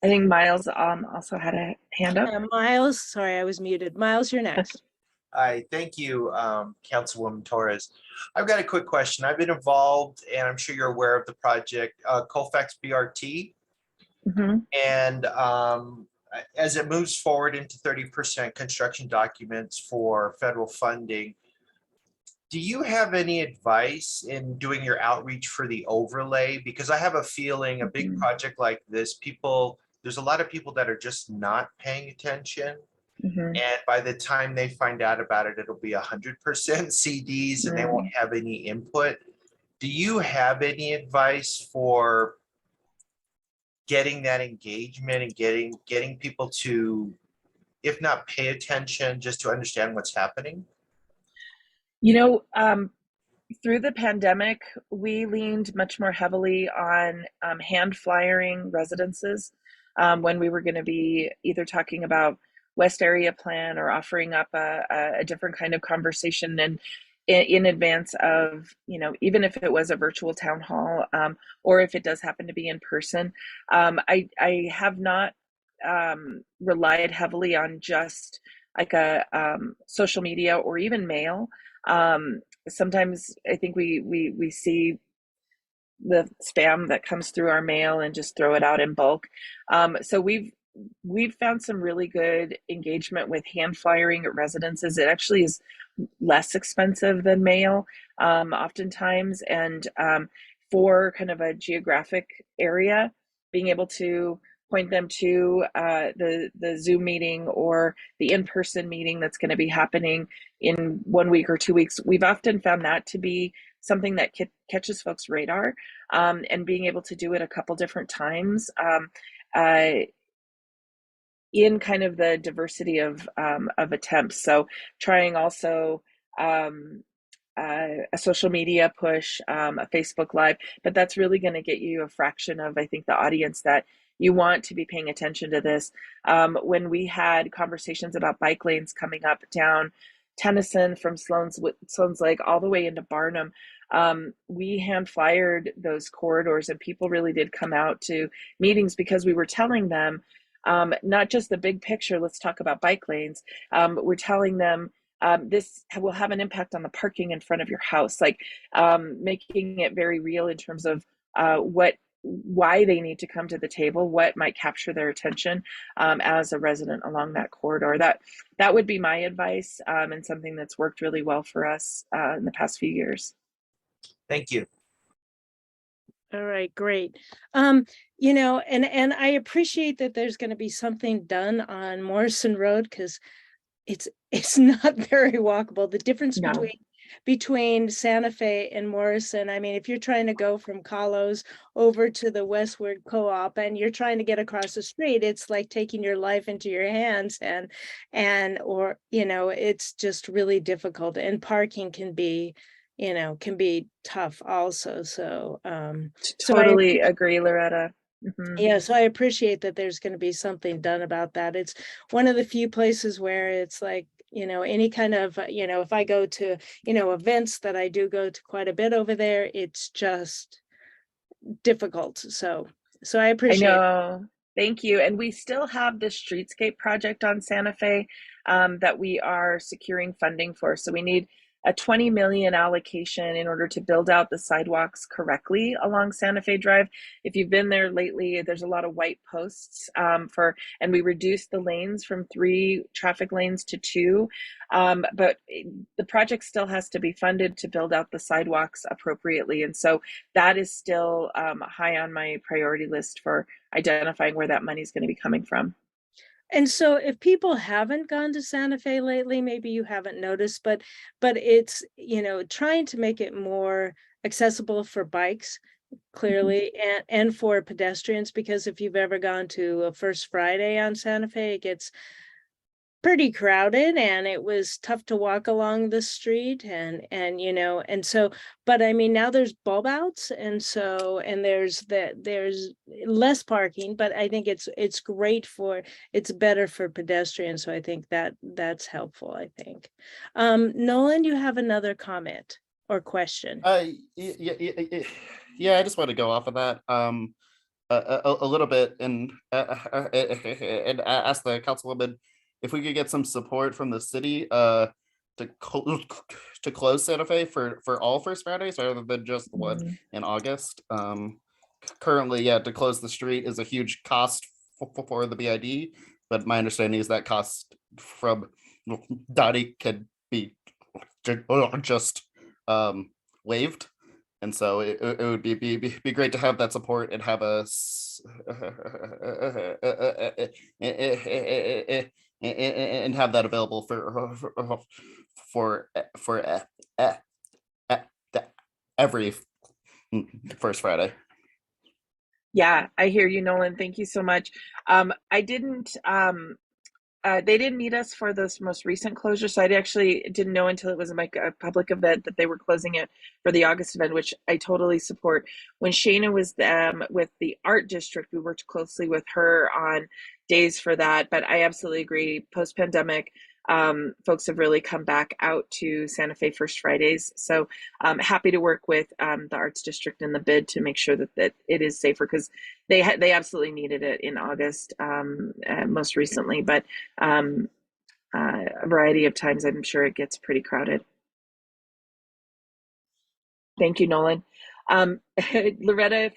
I think Miles also had a hand up. Miles, sorry, I was muted. Miles, you're next. Hi, thank you, Councilwoman Torres. I've got a quick question. I've been involved, and I'm sure you're aware of the project, Colfax BRT. Mm-hmm. And as it moves forward into 30% construction documents for federal funding, do you have any advice in doing your outreach for the overlay? Because I have a feeling a big project like this, there's a lot of people that are just not paying attention. Mm-hmm. And by the time they find out about it, it'll be 100% CDs and they won't have any input. Do you have any advice for getting that engagement and getting people to, if not pay attention, just to understand what's happening? You know, through the pandemic, we leaned much more heavily on hand flyering residences when we were going to be either talking about West Area Plan or offering up a different kind of conversation, and in advance of, you know, even if it was a virtual town hall, or if it does happen to be in person. I have not relied heavily on just like a social media or even mail. Sometimes I think we see the spam that comes through our mail and just throw it out in bulk. So we've found some really good engagement with hand flyering at residences. It actually is less expensive than mail, oftentimes, and for kind of a geographic area, being able to point them to the Zoom meeting or the in-person meeting that's going to be happening in 1 week or 2 weeks. We've often found that to be something that catches folks' radar, and being able to do it a couple different times in kind of the diversity of attempts. So trying also a social media push, a Facebook Live, but that's really going to get you a fraction of, I think, the audience that you want to be paying attention to this. When we had conversations about bike lanes coming up down Tennyson from Sloan's Lake all the way into Barnum, we hand flyered those corridors, and people really did come out to meetings because we were telling them not just the big picture, let's talk about bike lanes. We're telling them this will have an impact on the parking in front of your house, like making it very real in terms of why they need to come to the table, what might capture their attention as a resident along that corridor. That would be my advice, and something that's worked really well for us in the past few years. Thank you. All right, great. You know, and I appreciate that there's going to be something done on Morrison Road, because it's not very walkable. The difference No. between Santa Fe and Morrison, I mean, if you're trying to go from Carlos over to the Westward Co-op and you're trying to get across the street, it's like taking your life into your hands, or you know, it's just really difficult, and parking can be tough also. So Totally agree, Loretta. Mhm. yeah, so I appreciate that there's going to be something done about that. It's one of the few places where it's like, any kind of, if I go to, events that I do go to quite a bit over there, it's just difficult. So I I appreciate it. know. Thank you. And we still have the streetscape project on Santa Fe that we are securing funding for. So we need a 20 million allocation in order to build out the sidewalks correctly along Santa Fe Drive. If you've been there lately, there's a lot of white posts and we reduced the lanes from 3 traffic lanes to 2. But the project still has to be funded to build out the sidewalks appropriately. And so that is still high on my priority list for identifying where that money is going to be coming from. And so if people haven't gone to Santa Fe lately, maybe you haven't noticed, but it's, trying to make it more accessible for bikes, clearly, and for pedestrians, because if you've ever gone to a First Friday on Santa Fe, it gets pretty crowded, and it was tough to walk along the street, and so, but I mean, now there's bulb outs, and there's less parking, but I think it's better for pedestrians, so I think that's helpful, I think. Nolan, you have another comment or question? Yeah, I just want to go off of that a little bit and ask the councilwoman if we could get some support from the city to close Santa Fe for all First Fridays rather than just the one in August. Currently, to close the street is a huge cost for the BID, but my understanding is that cost from Dottie can be just waived. And so it would be great to have that support and have and have that available for every First Friday. Yeah, I hear you, Nolan. Thank you so much. They didn't need us for this most recent closure, so I actually didn't know until it was like a public event that they were closing it for the August event, which I totally support. When Shayna was with the art district, we worked closely with her on days for that, but I absolutely agree. Post-pandemic, folks have really come back out to Santa Fe First Fridays, so I'm happy to work with the arts district in the bid to make sure that it is safer, because they absolutely needed it in August most recently, but a variety of times I'm sure it gets pretty crowded. Thank you, Nolan. Loretta,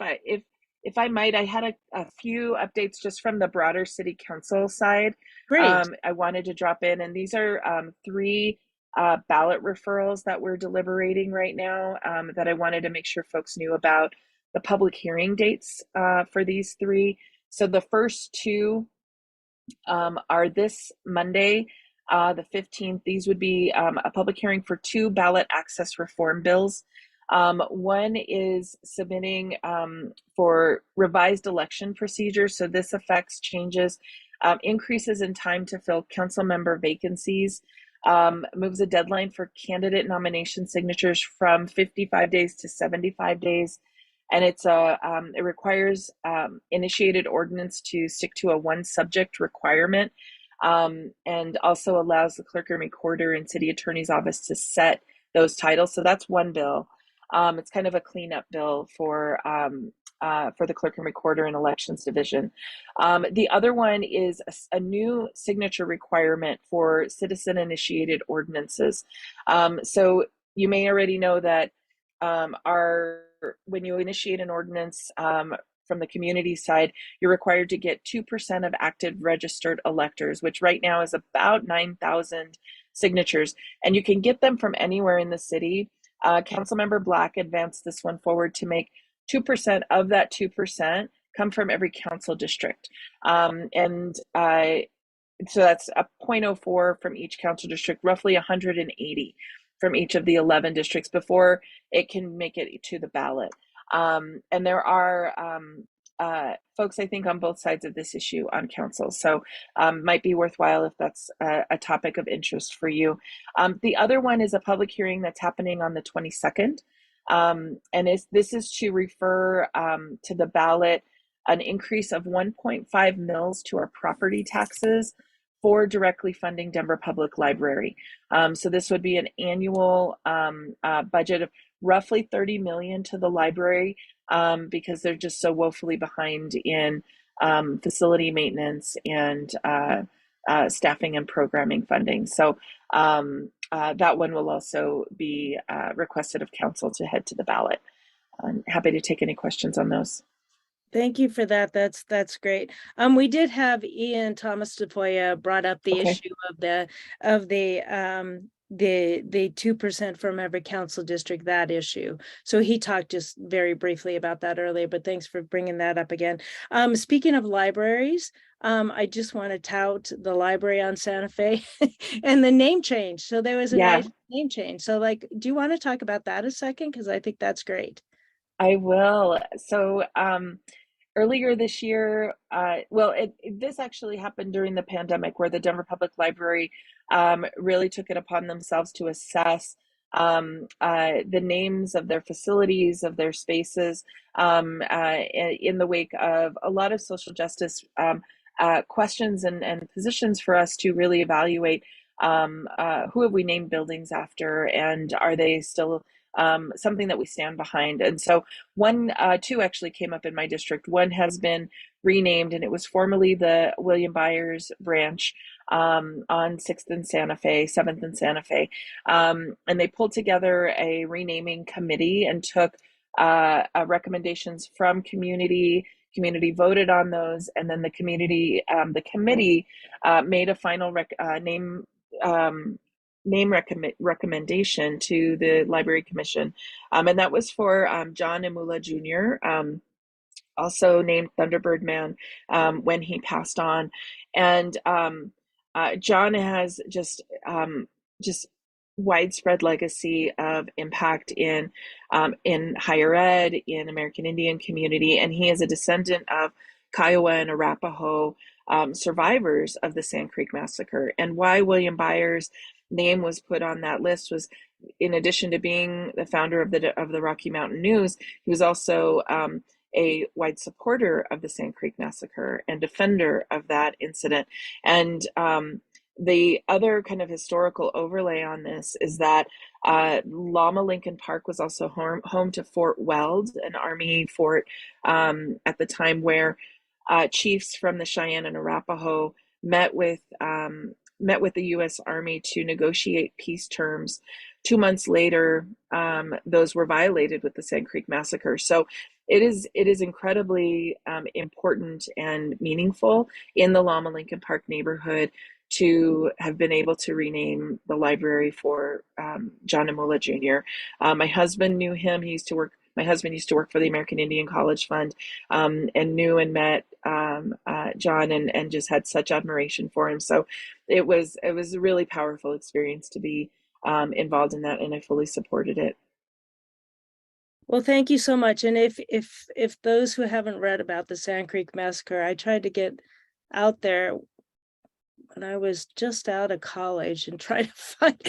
if I might, I had a few updates just from the broader city council side. Great. I wanted to drop in, and these are 3 ballot referrals that we're deliberating right now that I wanted to make sure folks knew about the public hearing dates for these 3. So the first 2 are this Monday, the 15th. These would be a public hearing for 2 ballot access reform bills. One is submitting for revised election procedures. So this affects changes, increases in time to fill council member vacancies moves a deadline for candidate nomination signatures from 55 days to 75 days. And it requires initiated ordinance to stick to a one subject requirement, and also allows the clerk and recorder and city attorney's office to set those titles. So that's one bill. It's kind of a cleanup bill for the clerk and recorder and elections division. The other one is a new signature requirement for citizen initiated ordinances. So you may already know that when you initiate an ordinance from the community side, you're required to get 2% of active registered electors, which right now is about 9,000 signatures. And you can get them from anywhere in the city. Councilmember Black advanced this one forward to make 2% of that 2% come from every council district. So that's a 0.04 from each council district, roughly 180 from each of the 11 districts before it can make it to the ballot. And there are folks, I think, on both sides of this issue on council. So might be worthwhile if that's a topic of interest for you. The other one is a public hearing that's happening on the 22nd. And this is to refer to the ballot an increase of 1.5 mils to our property taxes for directly funding Denver Public Library. So this would be an annual budget of roughly 30 million to the library because they're just so woefully behind in facility maintenance and staffing and programming funding. So that one will also be requested of council to head to the ballot. I'm happy to take any questions on those. Thank you for that. That's great. We did have Ian Thomas DePoya brought up the issue of the 2% from every council district, that issue. So he talked just very briefly about that earlier, but thanks for bringing that up again. Speaking of libraries, I just want to tout the library on Santa Fe and the name change. So there was a nice name change. So do you want to talk about that a second? Because I think that's great. I will. So earlier this year, this actually happened during the pandemic, where the Denver Public Library really took it upon themselves to assess the names of their facilities, of their spaces, in the wake of a lot of social justice questions and positions for us to really evaluate who have we named buildings after, and are they still something that we stand behind. And so two actually came up in my district. One has been renamed, and it was formerly the William Byers branch on 6th and Santa Fe, 7th and Santa Fe. And they pulled together a renaming committee and took recommendations from community voted on those, and then the committee made a final name recommendation to the Library Commission. And that was for John Imula Jr., also named Thunderbird Man when he passed on. And John has just widespread legacy of impact in higher ed, in American Indian community, and he is a descendant of Kiowa and Arapaho survivors of the Sand Creek Massacre. And why William Byers' name was put on that list was, in addition to being the founder of the Rocky Mountain News, he was also a wide supporter of the Sand Creek Massacre and defender of that incident. And the other kind of historical overlay on this is that Lama Lincoln Park was also home to Fort Weld, an Army fort at the time, where chiefs from the Cheyenne and Arapaho met with the U.S. Army to negotiate peace terms. 2 months later, those were violated with the Sand Creek Massacre. So it is incredibly important and meaningful in the Lama Lincoln Park neighborhood to have been able to rename the library for John Imula Jr. My husband knew him. My husband used to work for the American Indian College Fund, and knew and met John and just had such admiration for him. So it was a really powerful experience to be involved in that, and I fully supported it. Well, thank you so much. And if those who haven't read about the Sand Creek Massacre, I tried to get out there when I was just out of college and trying to find,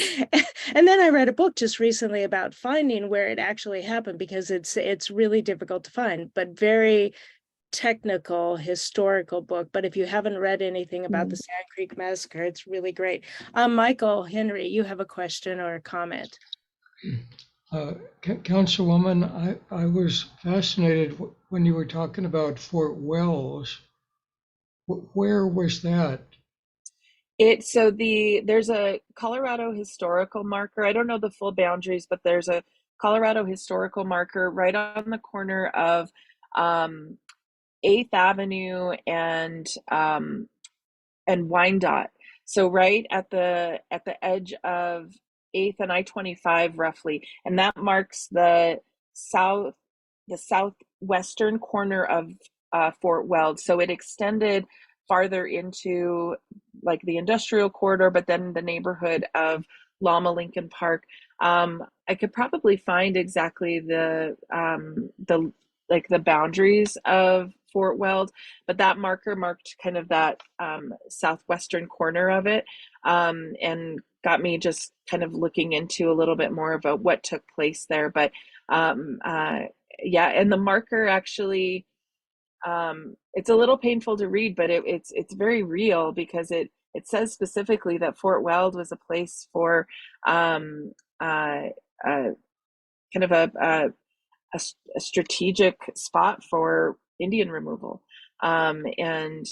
and then I read a book just recently about finding where it actually happened, because it's really difficult to find, but very technical historical book. But if you haven't read anything about the Sand Creek Massacre, it's really great. Michael Henry, you have a question or a comment? Councilwoman, I was fascinated when you were talking about Fort Wells. Where was that? There's a Colorado historical marker. I don't know the full boundaries, but there's a Colorado historical marker right on the corner of 8th Avenue and Wyandotte. So right at the edge of 8th and I-25 roughly, and that marks the southwestern corner of Fort Weld. So it extended farther into like the industrial corridor, but then the neighborhood of Lama Lincoln Park. I could probably find exactly the boundaries of Fort Weld, but that marker marked kind of that southwestern corner of it, and got me just kind of looking into a little bit more about what took place there. But yeah, and the marker actually, it's a little painful to read, but it's very real, because it says specifically that Fort Weld was a place for kind of a strategic spot for Indian removal. And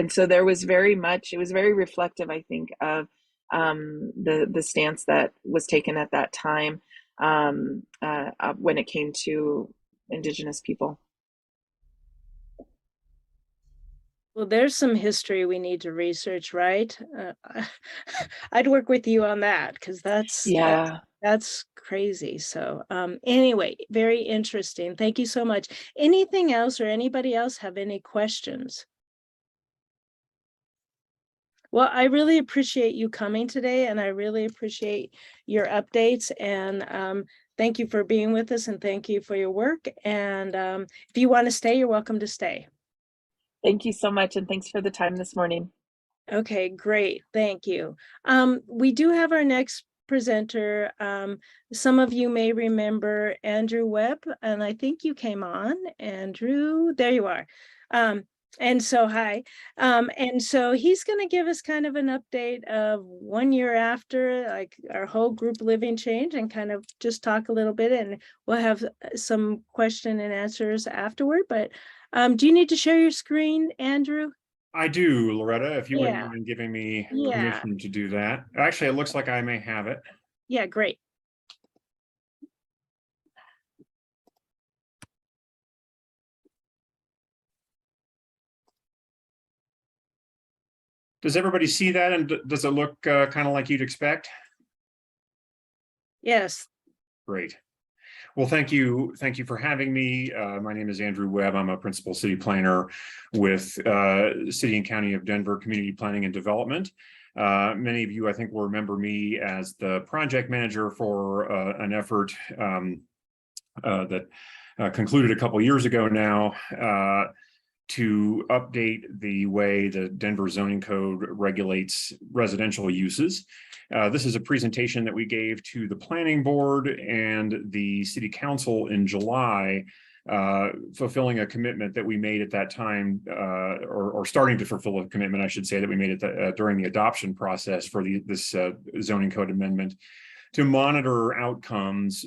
so there was it was very reflective, I think, of the stance that was taken at that time when it came to Indigenous people. Well, there's some history we need to research, right? I'd work with you on that, because that's crazy. So anyway, very interesting. Thank you so much. Anything else, or anybody else have any questions? Well, I really appreciate you coming today, and I really appreciate your updates, and thank you for being with us, and thank you for your work. And if you want to stay, you're welcome to stay. Thank you so much, and thanks for the time this morning. Okay, great. Thank you. We do have our next presenter. Some of you may remember Andrew Webb, and I think you came on, Andrew. There you are. And so, hi. And so he's going to give us kind of an update of 1 year after, like, our whole group living change, and kind of just talk a little bit, and we'll have some question and answers afterward. But do you need to share your screen, Andrew? I do, Loretta, if you wouldn't Yeah. mind giving me Yeah. permission to do that. Actually, it looks like I may have it. Yeah, great. Does everybody see that? And does it look kind of like you'd expect? Yes. Great. Well, thank you. Thank you for having me. My name is Andrew Webb. I'm a principal city planner with City and County of Denver Community Planning and Development. Many of you, I think, will remember me as the project manager for an effort that concluded a couple years ago now, to update the way the Denver zoning code regulates residential uses. This is a presentation that we gave to the planning board and the city council in July, fulfilling a commitment that we made at that time, or starting to fulfill a commitment, I should say, that we made during the adoption process for this zoning code amendment, to monitor outcomes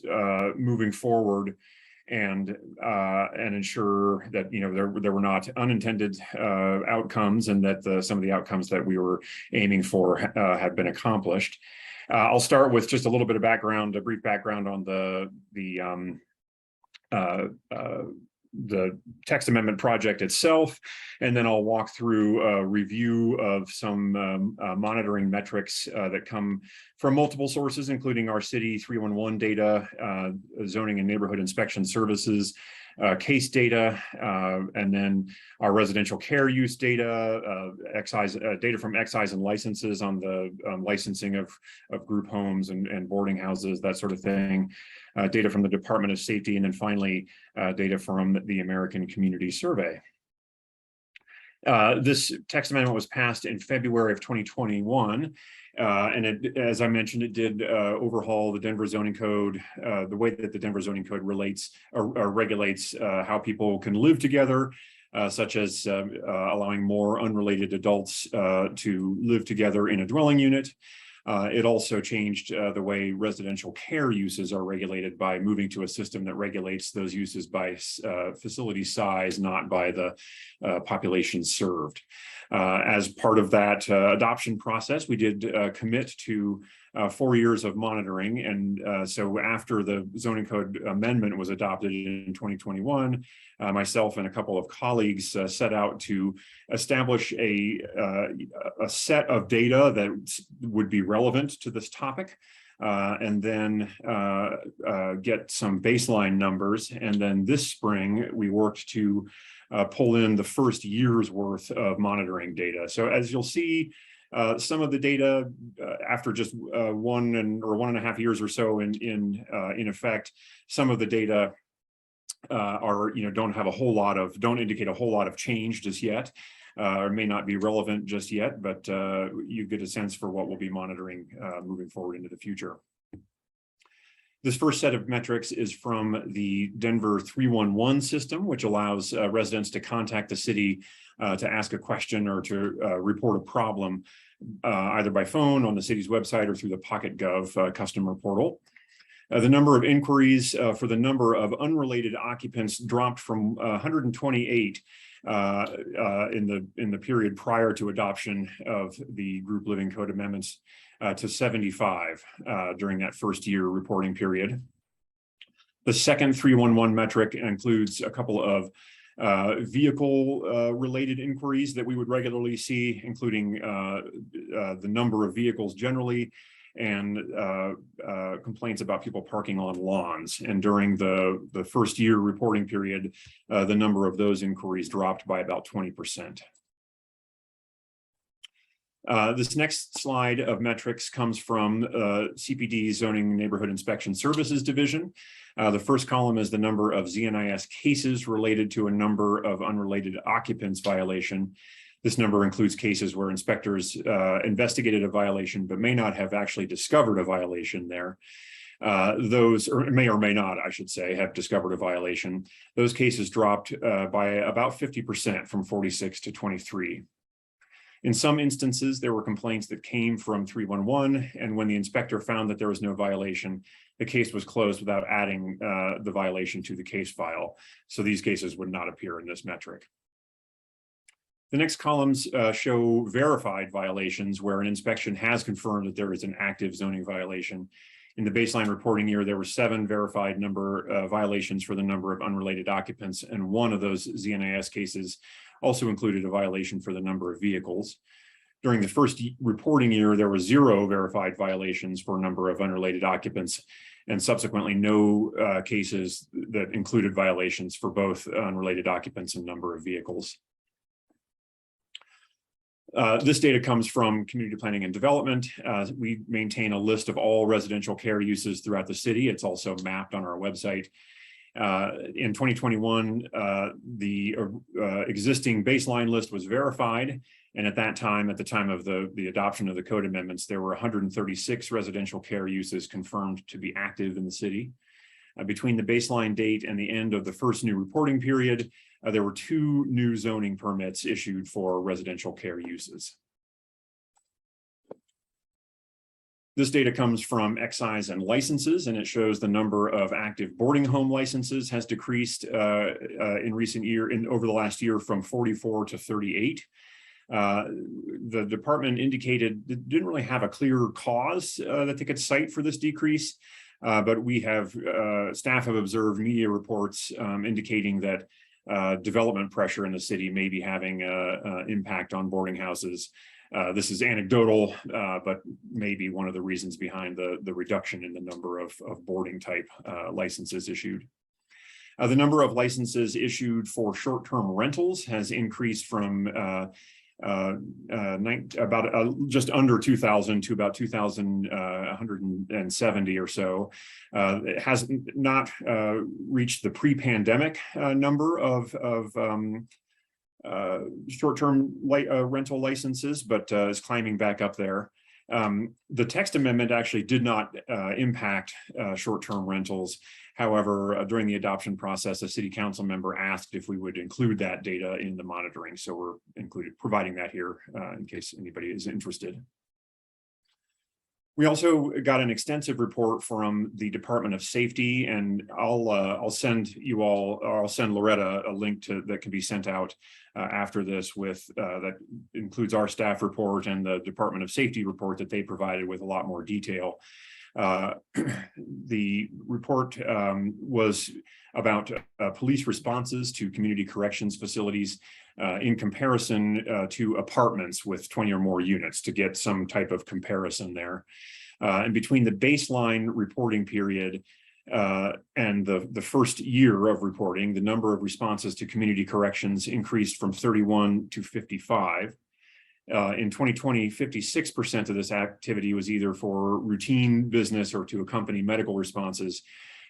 moving forward, and ensure that there were not unintended outcomes, and that some of the outcomes that we were aiming for have been accomplished. I'll start with just a little bit of background, a brief background on the text amendment project itself, and then I'll walk through a review of some monitoring metrics that come from multiple sources, including our city 311 data, zoning and neighborhood inspection services, case data, and then our residential care use data, excise data from excise and licenses on the licensing of group homes and boarding houses, that sort of thing, data from the Department of Safety, and then finally data from the American Community Survey. This text amendment was passed in February of 2021. And it, as I mentioned, it did overhaul the Denver zoning code, the way that the Denver zoning code relates or regulates how people can live together, such as allowing more unrelated adults to live together in a dwelling unit. It also changed the way residential care uses are regulated by moving to a system that regulates those uses by facility size, not by the population served. As part of that adoption process, we did commit to 4 years of monitoring. And so after the zoning code amendment was adopted in 2021, myself and a couple of colleagues set out to establish a set of data that would be relevant to this topic, and then get some baseline numbers. And then this spring, we worked to pull in the first year's worth of monitoring data. So as you'll see, some of the data after just 1 or 1.5 years or so in effect, some of the data are, don't have a whole lot of, don't indicate a whole lot of change just yet, or may not be relevant just yet, but you get a sense for what we'll be monitoring moving forward into the future. This first set of metrics is from the Denver 311 system, which allows residents to contact the city to ask a question or to report a problem, either by phone, on the city's website, or through the PocketGov customer portal. The number of inquiries for the number of unrelated occupants dropped from 128 in the period prior to adoption of the group living code amendments to 75 during that first year reporting period. The second 311 metric includes a couple of vehicle related inquiries that we would regularly see, including the number of vehicles generally, and complaints about people parking on lawns. And during the first year reporting period, the number of those inquiries dropped by about 20%. This next slide of metrics comes from CPD Zoning Neighborhood Inspection Services Division. The first column is the number of ZNIS cases related to a number of unrelated occupants violation. This number includes cases where inspectors investigated a violation but may not have actually discovered a violation there. Those, or may not, I should say, have discovered a violation. Those cases dropped by about 50% from 46 to 23. In some instances, there were complaints that came from 311, and when the inspector found that there was no violation, the case was closed without adding the violation to the case file. So these cases would not appear in this metric. The next columns show verified violations where an inspection has confirmed that there is an active zoning violation. In the baseline reporting year, there were 7 verified violations for the number of unrelated occupants, and one of those ZNIS cases also included a violation for the number of vehicles. During the first reporting year, there were 0 verified violations for a number of unrelated occupants, and subsequently no cases that included violations for both unrelated occupants and number of vehicles. This data comes from Community Planning and Development. We maintain a list of all residential care uses throughout the city. It's also mapped on our website. In 2021, the existing baseline list was verified. And at that time, at the time of the adoption of the code amendments, there were 136 residential care uses confirmed to be active in the city. Between the baseline date and the end of the first new reporting period, there were 2 new zoning permits issued for residential care uses. This data comes from excise and licenses, and it shows the number of active boarding home licenses has decreased in recent over the last year from 44 to 38. The department indicated it didn't really have a clear cause that they could cite for this decrease, but we have staff have observed media reports indicating that development pressure in the city may be having an impact on boarding houses. This is anecdotal, but maybe one of the reasons behind the reduction in the number of boarding type licenses issued. The number of licenses issued for short-term rentals has increased from just under 2,000 to about 2,170 or so. It has not reached the pre-pandemic number of short-term rental licenses, but is climbing back up there. The text amendment actually did not impact short-term rentals. However, during the adoption process, a city council member asked if we would include that data in the monitoring. So we're providing that here in case anybody is interested. We also got an extensive report from the Department of Safety, and I'll send you all, or I'll send Loretta a link to that can be sent out after this with that includes our staff report and the Department of Safety report that they provided with a lot more detail. The report was about police responses to community corrections facilities in comparison to apartments with 20 or more units to get some type of comparison there. And between the baseline reporting period and the first year of reporting, the number of responses to community corrections increased from 31 to 55. In 2020, 56% of this activity was either for routine business or to accompany medical responses.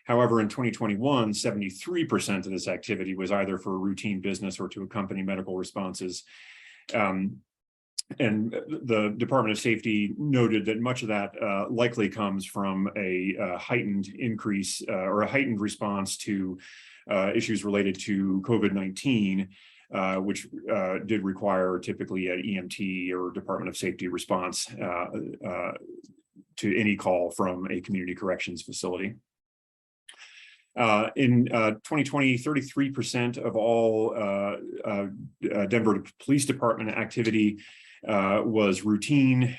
However, in 2021, 73% of this activity was either for routine business or to accompany medical responses. And the Department of Safety noted that much of that likely comes from a heightened increase or a heightened response to issues related to COVID-19, which did require typically an EMT or Department of Safety response to any call from a community corrections facility. In 2020, 33% of all Denver Police Department activity was routine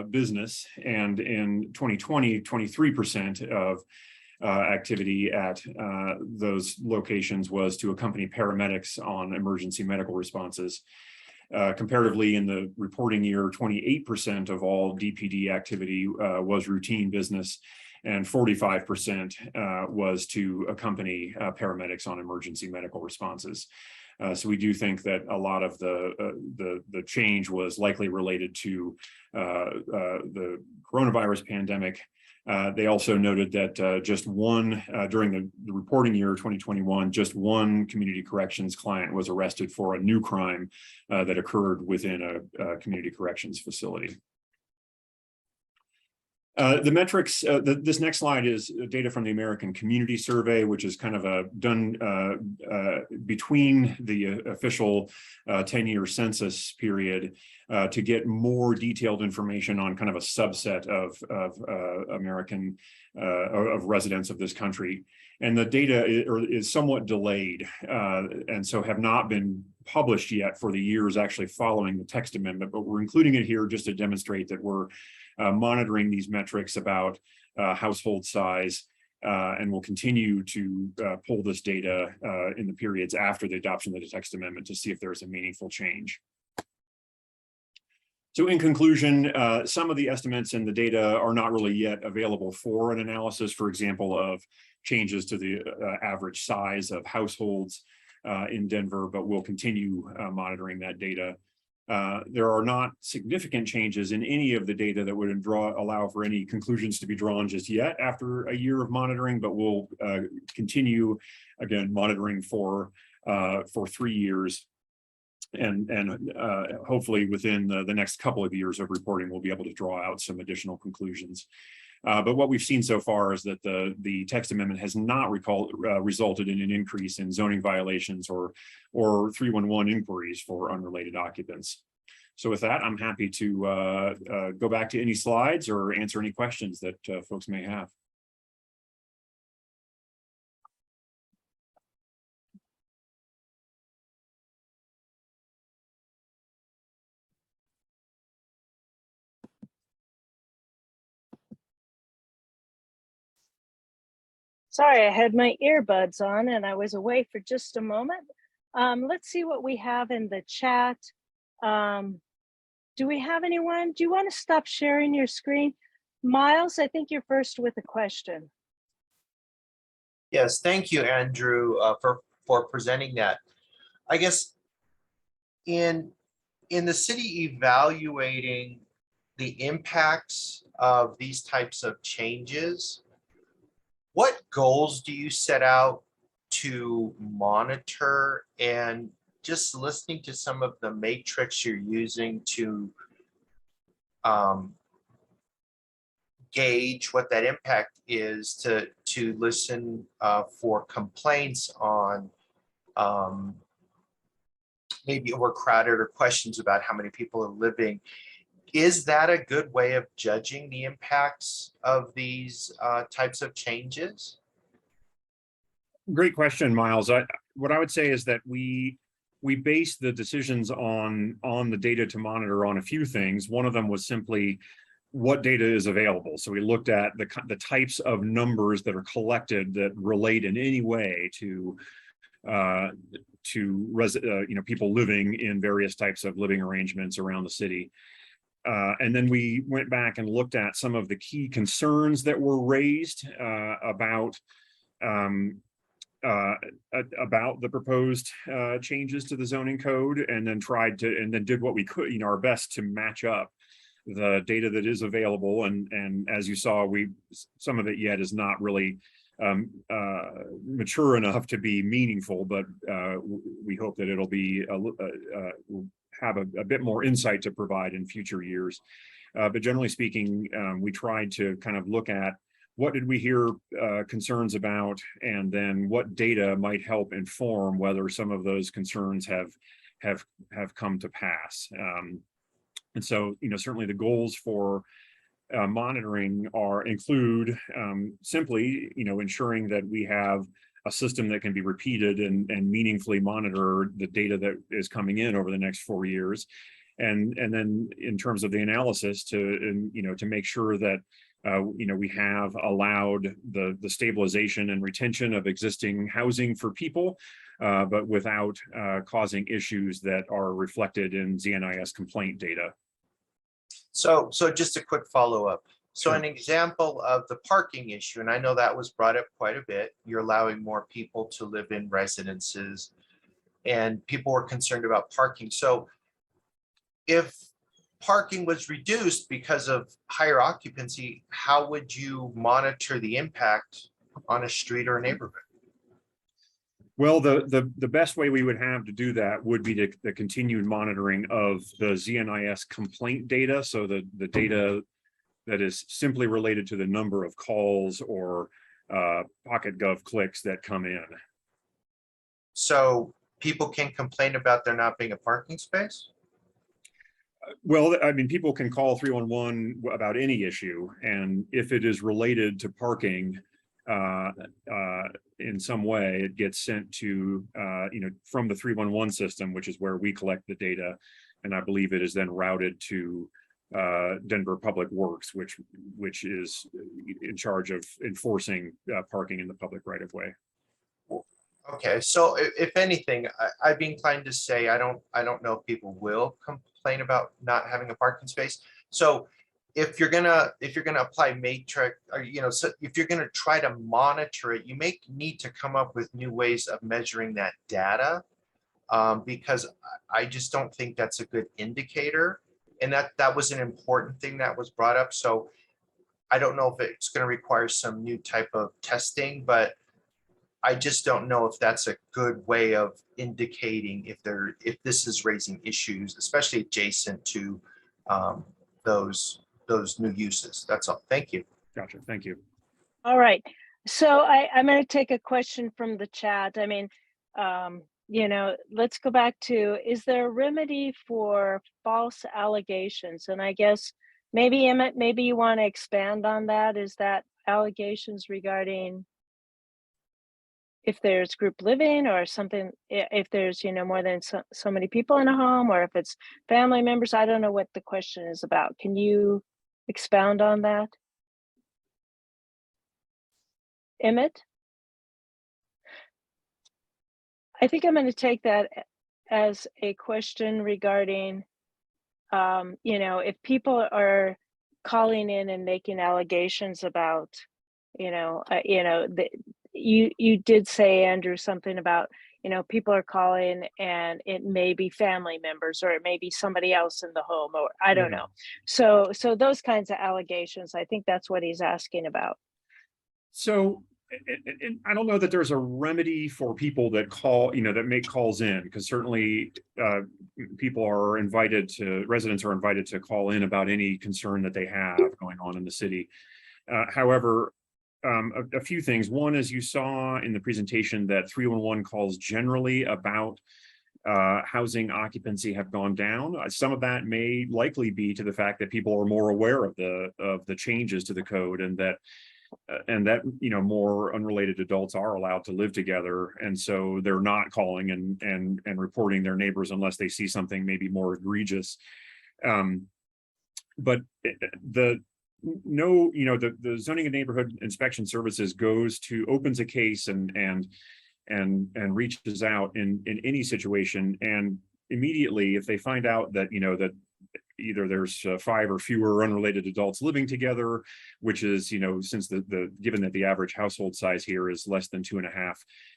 business, and in 2020, 23% of activity at those locations was to accompany paramedics on emergency medical responses. Comparatively, in the reporting year, 28% of all DPD activity was routine business, and 45% was to accompany paramedics on emergency medical responses. So we do think that a lot of the change was likely related to the coronavirus pandemic. They also noted that just one, during the reporting year 2021, just one community corrections client was arrested for a new crime that occurred within a community corrections facility. The metrics, this next slide is data from the American Community Survey, which is kind of done between the official 10-year census period to get more detailed information on kind of a subset of American of residents of this country. And the data is somewhat delayed and so have not been published yet for the years actually following the text amendment, but we're including it here just to demonstrate that we're monitoring these metrics about household size, and we'll continue to pull this data in the periods after the adoption of the text amendment to see if there's a meaningful change. So in conclusion, some of the estimates and the data are not really yet available for an analysis, for example, of changes to the average size of households in Denver, but we'll continue monitoring that data. There are not significant changes in any of the data that would allow for any conclusions to be drawn just yet after a year of monitoring, but we'll continue, again, monitoring for 3 years. And hopefully within the next couple of years of reporting, we'll be able to draw out some additional conclusions. But what we've seen so far is that the text amendment has not resulted in an increase in zoning violations or 311 inquiries for unrelated occupants. So with that, I'm happy to go back to any slides or answer any questions that folks may have. Sorry, I had my earbuds on and I was away for just a moment. Let's see what we have in the chat. Do we have anyone? Do you want to stop sharing your screen? Miles, I think you're first with a question. Yes, thank you, Andrew, for presenting that. I guess in the city evaluating the impacts of these types of changes, what goals do you set out to monitor, and just listening to some of the matrix you're using to gauge what that impact is, to listen for complaints on maybe overcrowded or questions about how many people are living. Is that a good way of judging the impacts of these types of changes? Great question, Miles. What I would say is that we based the decisions on the data to monitor on a few things. One of them was simply what data is available. So we looked at the types of numbers that are collected that relate in any way to people living in various types of living arrangements around the city. And then we went back and looked at some of the key concerns that were raised about the proposed changes to the zoning code, and then did what we could, our best to match up the data that is available. And as you saw, some of it yet is not really mature enough to be meaningful, but we hope that it'll be have a bit more insight to provide in future years. But generally speaking, we tried to kind of look at what did we hear concerns about, and then what data might help inform whether some of those concerns have come to pass. And so, certainly the goals for monitoring include simply, ensuring that we have a system that can be repeated and meaningfully monitor the data that is coming in over the next 4 years. And then in terms of the analysis to make sure that we have allowed the stabilization and retention of existing housing for people, but without causing issues that are reflected in ZNIS complaint data. So just a quick follow-up. So Sure. an example of the parking issue, and I know that was brought up quite a bit, you're allowing more people to live in residences, and people were concerned about parking. So if parking was reduced because of higher occupancy, how would you monitor the impact on a street or a neighborhood? Well, the best way we would have to do that would be the continued monitoring of the ZNIS complaint data. So the data that is simply related to the number of calls or PocketGov clicks that come in. So people can complain about there not being a parking space? Well, I mean, people can call 311 about any issue, and if it is related to parking in some way, it gets sent to from the 311 system, which is where we collect the data, and I believe it is then routed to Denver Public Works, which is in charge of enforcing parking in the public right of way. Okay, so if anything, I'd be inclined to say I don't know if people will complain about not having a parking space. So if you're gonna apply matrix, or so if you're gonna try to monitor it, you may need to come up with new ways of measuring that data, because I just don't think that's a good indicator. And that was an important thing that was brought up. So I don't know if it's going to require some new type of testing, but I just don't know if that's a good way of indicating if this is raising issues, especially adjacent to those new uses. That's all. Thank you. Gotcha. Thank you. All right. So I'm going to take a question from the chat. I mean, let's go back to, is there a remedy for false allegations? And I guess maybe Emmett, maybe you want to expand on that. Is that allegations regarding if there's group living or something, if there's, more than so many people in a home, or if it's family members? I don't know what the question is about. Can you expound on that? Emmett? I think I'm going to take that as a question regarding, if people are calling in and making allegations about, you did say, Andrew, something about, people are calling and it may be family members, or it may be somebody else in the home, or I don't know. So those kinds of allegations, I think that's what he's asking about. So and I don't know that there's a remedy for people that call, that make calls in, because certainly residents are invited to call in about any concern that they have going on in the city. However, a few things. One, as you saw in the presentation, that 311 calls generally about housing occupancy have gone down. Some of that may likely be to the fact that people are more aware of the changes to the code, and that more unrelated adults are allowed to live together, and so they're not calling and reporting their neighbors unless they see something maybe more egregious. But the zoning and neighborhood inspection services opens a case and reaches out in any situation, and immediately, if they find out that that either there's 5 or fewer unrelated adults living together, which is, since given that the average household size here is less than 2.5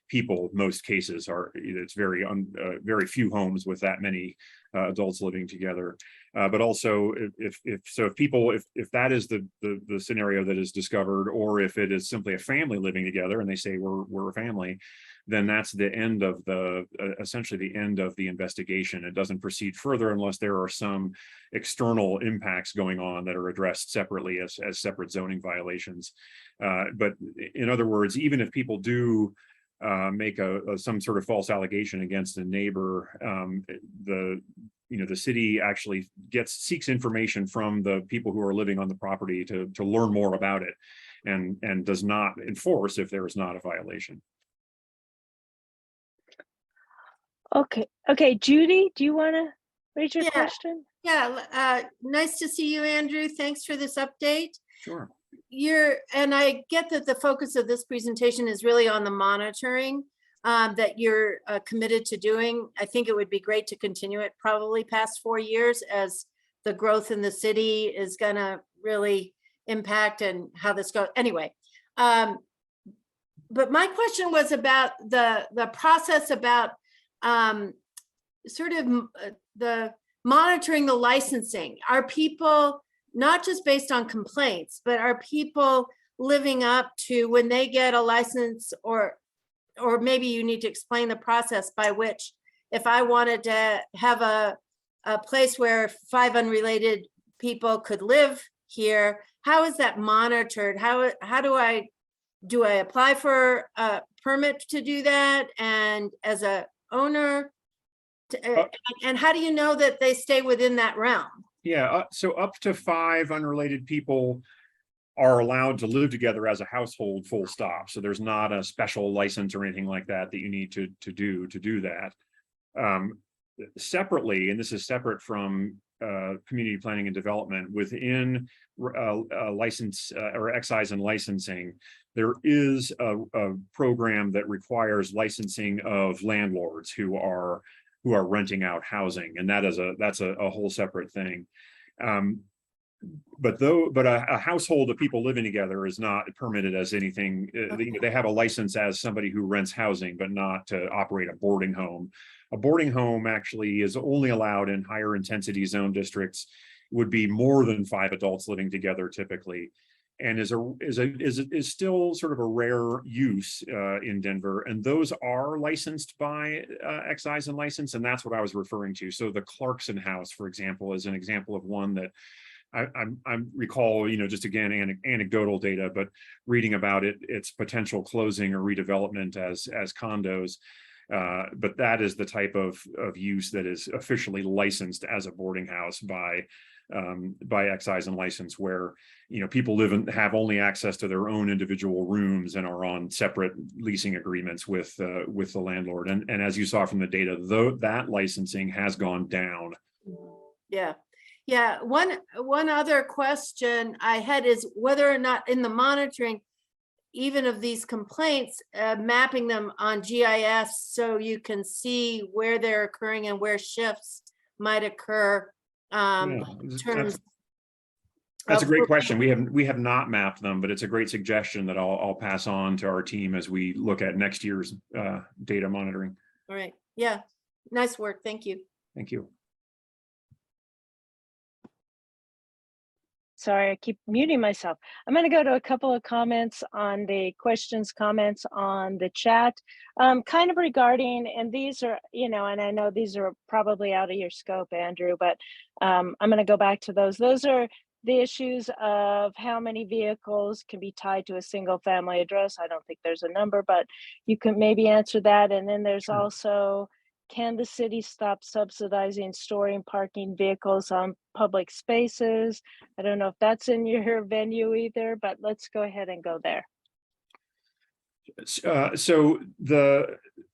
people, most cases it's very few homes with that many adults living together. But also, if that is the scenario that is discovered, or if it is simply a family living together and they say we're a family, then that's the end of essentially the end of the investigation. It doesn't proceed further unless there are some external impacts going on that are addressed separately as separate zoning violations. But in other words, even if people do make some sort of false allegation against a neighbor, the city actually seeks information from the people who are living on the property to learn more about it, and does not enforce if there is not a violation. Okay, Judy, do you want to raise your question? Yeah, nice to see you, Andrew. Thanks for this update. Sure. And I get that the focus of this presentation is really on the monitoring that you're committed to doing. I think it would be great to continue it probably past 4 years, as the growth in the city is gonna really impact and how this goes. Anyway, but my question was about the process about sort of the monitoring the licensing. Are people, not just based on complaints, but are people living up to, when they get a license, or maybe you need to explain the process by which, if I wanted to have a place where 5 unrelated people could live here, how is that monitored? How do I apply for a permit to do that? And as a owner, and how do you know that they stay within that realm? Yeah, so up to 5 unrelated people are allowed to live together as a household, full stop. So there's not a special license or anything like that you need to do that. Separately, and this is separate from community planning and development, within license or excise and licensing, there is a program that requires licensing of landlords who are renting out housing, and that's a whole separate thing. But a household of people living together is not permitted as anything. They have a license as somebody who rents housing, but not to operate a boarding home. A boarding home actually is only allowed in higher intensity zone districts, would be more than 5 adults living together typically, and is still sort of a rare use in Denver. And those are licensed by excise and license, and that's what I was referring to. So the Clarkson House, for example, is an example of one that I recall, just again, anecdotal data, but reading about its potential closing or redevelopment as condos. But that is the type of use that is officially licensed as a boarding house by excise and license, where people have only access to their own individual rooms and are on separate leasing agreements with the landlord. And as you saw from the data, though, that licensing has gone down. Yeah. One other question I had is whether or not in the monitoring, even of these complaints, mapping them on GIS so you can see where they're occurring and where shifts might occur. In terms That's a great question. We have not mapped them, but it's a great suggestion that I'll pass on to our team as we look at next year's data monitoring. All right. Yeah. Nice work. Thank you. Thank you. Sorry, I keep muting myself. I'm going to go to a couple of comments on the comments on the chat, kind of regarding, and these are, you know, and I know these are probably out of your scope, Andrew, but I'm going to go back to those. Those are the issues of how many vehicles can be tied to a single family address. I don't think there's a number, but you can maybe answer that. And then there's also, can the city stop subsidizing storing parking vehicles on public spaces? I don't know if that's in your venue either, but let's go ahead and go there. So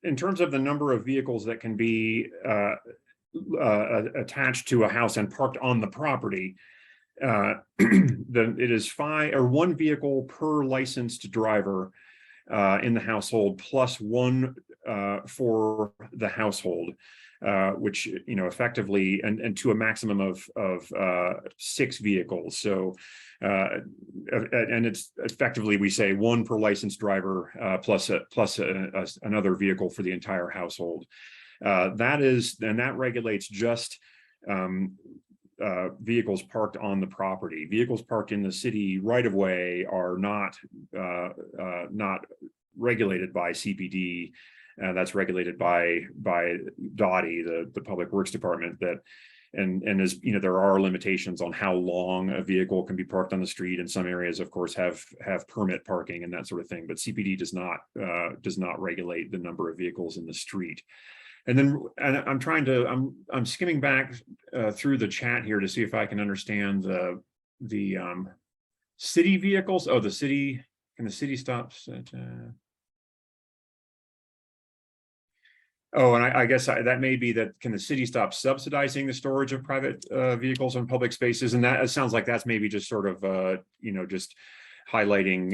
in terms of the number of vehicles that can be attached to a house and parked on the property, it is one vehicle per licensed driver in the household, plus one for the household, which, you know, effectively, and to a maximum of 6 vehicles. So, and it's effectively, we say one per licensed driver plus another vehicle for the entire household. That regulates just vehicles parked on the property. Vehicles parked in the city right of way are not regulated by CPD. That's regulated by DOTI, the Public Works Department. And as you know, there are limitations on how long a vehicle can be parked on the street. And some areas, of course, have permit parking and that sort of thing. But CPD does not regulate the number of vehicles in the street. And then I'm skimming back through the chat here to see if I can understand the city vehicles. Oh, can the city stop? Oh, and I guess that may be that, can the city stop subsidizing the storage of private vehicles on public spaces? And that, it sounds like that's maybe just sort of, you know, just highlighting,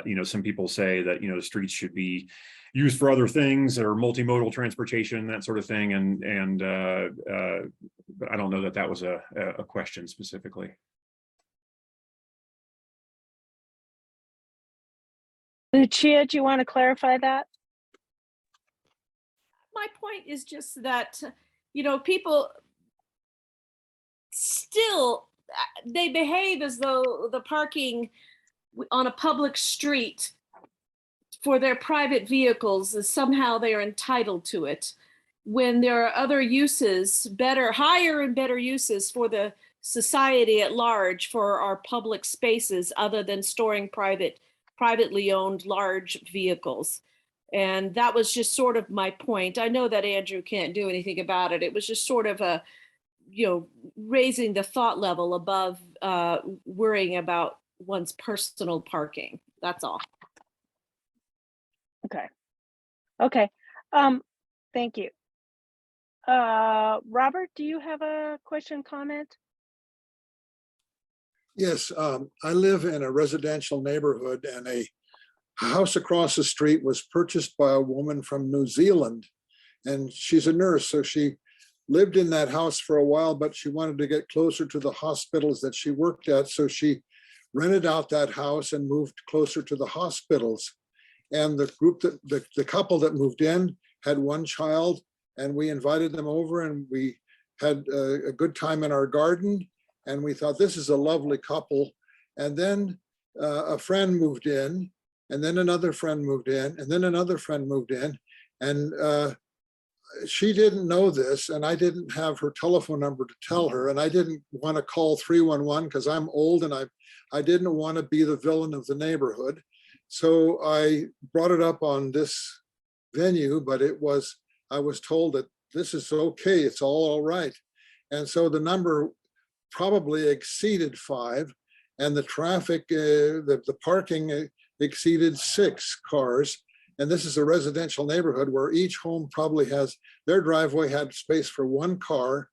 you know, some people say that, you know, the streets should be used for other things or multimodal transportation, that sort of thing. But I don't know that that was a question specifically. Lucia, do you want to clarify that? My point is just that, you know, people still, they behave as though the parking on a public street for their private vehicles is somehow they're entitled to it, when there are other uses, higher and better uses for the society at large for our public spaces other than storing privately owned large vehicles. And that was just sort of my point. I know that Andrew can't do anything about it. It was just sort of a, you know, raising the thought level above worrying about one's personal parking. That's all. Okay. Thank you. Robert, do you have a question, comment? Yes, I live in a residential neighborhood, and a house across the street was purchased by a woman from New Zealand, and she's a nurse. So she lived in that house for a while, but she wanted to get closer to the hospitals that she worked at. So she rented out that house and moved closer to the hospitals. And the couple that moved in had one child, and we invited them over, and we had a good time in our garden. And we thought, this is a lovely couple. And then a friend moved in, and then another friend moved in, and then another friend moved in. And she didn't know this, and I didn't have her telephone number to tell her. And I didn't want to call 311 because I'm old, and I didn't want to be the villain of the neighborhood. So I brought it up on this venue, but I was told that this is okay, it's all right. And so the number probably exceeded 5, and the traffic, the parking exceeded 6 cars. And this is a residential neighborhood where each home probably has, their driveway had space for 1 car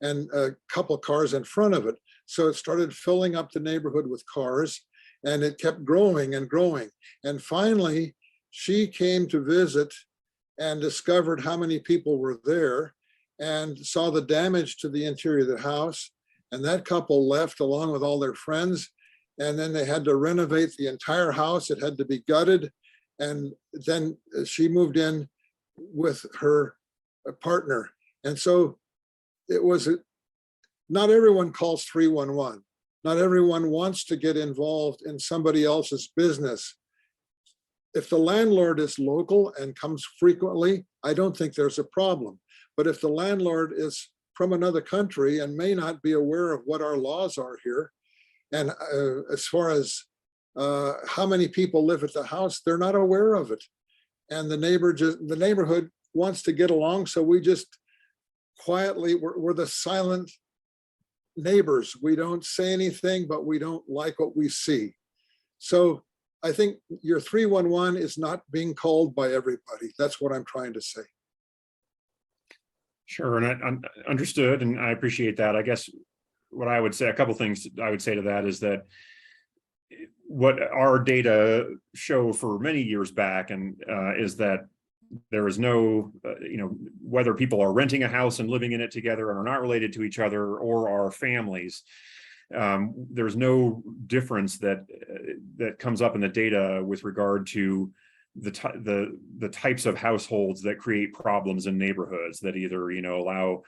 and a couple cars in front of it. So it started filling up the neighborhood with cars, and it kept growing and growing. And finally, she came to visit and discovered how many people were there and saw the damage to the interior of the house. And that couple left along with all their friends. And then they had to renovate the entire house. It had to be gutted. And then she moved in with her partner. And so it was not everyone calls 311. Not everyone wants to get involved in somebody else's business. If the landlord is local and comes frequently, I don't think there's a problem. But if the landlord is from another country and may not be aware of what our laws are here, and as far as how many people live at the house, they're not aware of it. And the neighborhood wants to get along, so we just quietly, we're the silent neighbors. We don't say anything, but we don't like what we see. So I think your 311 is not being called by everybody. That's what I'm trying to say. Sure, and I understood, and I appreciate that. I guess what I would say, a couple things I would say to that is that what our data show for many years back, and is that there is no, whether people are renting a house and living in it together and are not related to each other or are families, there's no difference that comes up in the data with regard to the types of households that create problems in neighborhoods that either allow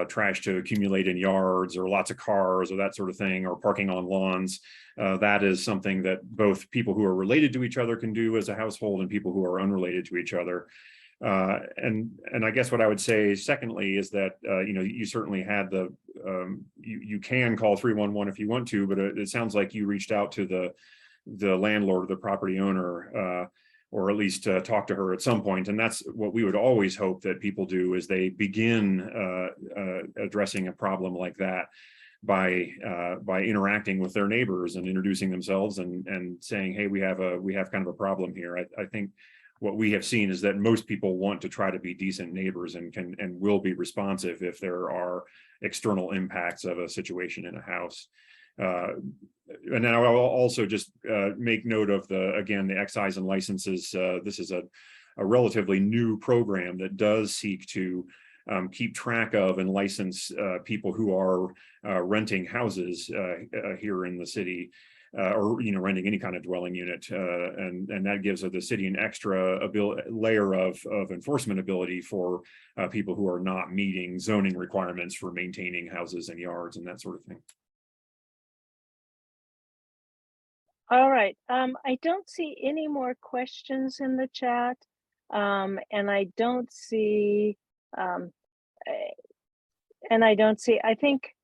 trash to accumulate in yards or lots of cars or that sort of thing, or parking on lawns. That is something that both people who are related to each other can do as a household and people who are unrelated to each other. And I guess what I would say secondly is that you certainly had you can call 311 if you want to, but it sounds like you reached out to the landlord or the property owner, or at least talk to her at some point. And that's what we would always hope that people do, is they begin addressing a problem like that by interacting with their neighbors and introducing themselves and saying, hey, we have kind of a problem here. I think what we have seen is that most people want to try to be decent neighbors and will be responsive if there are external impacts of a situation in a house. And then I will also just make note of the excise and licenses. This is a relatively new program that does seek to keep track of and license people who are renting houses here in the city, or renting any kind of dwelling unit, and that gives the city an extra layer of enforcement ability for people who are not meeting zoning requirements for maintaining houses and yards and that sort of thing. All right, I don't see any more questions in the chat, and I don't see, I think,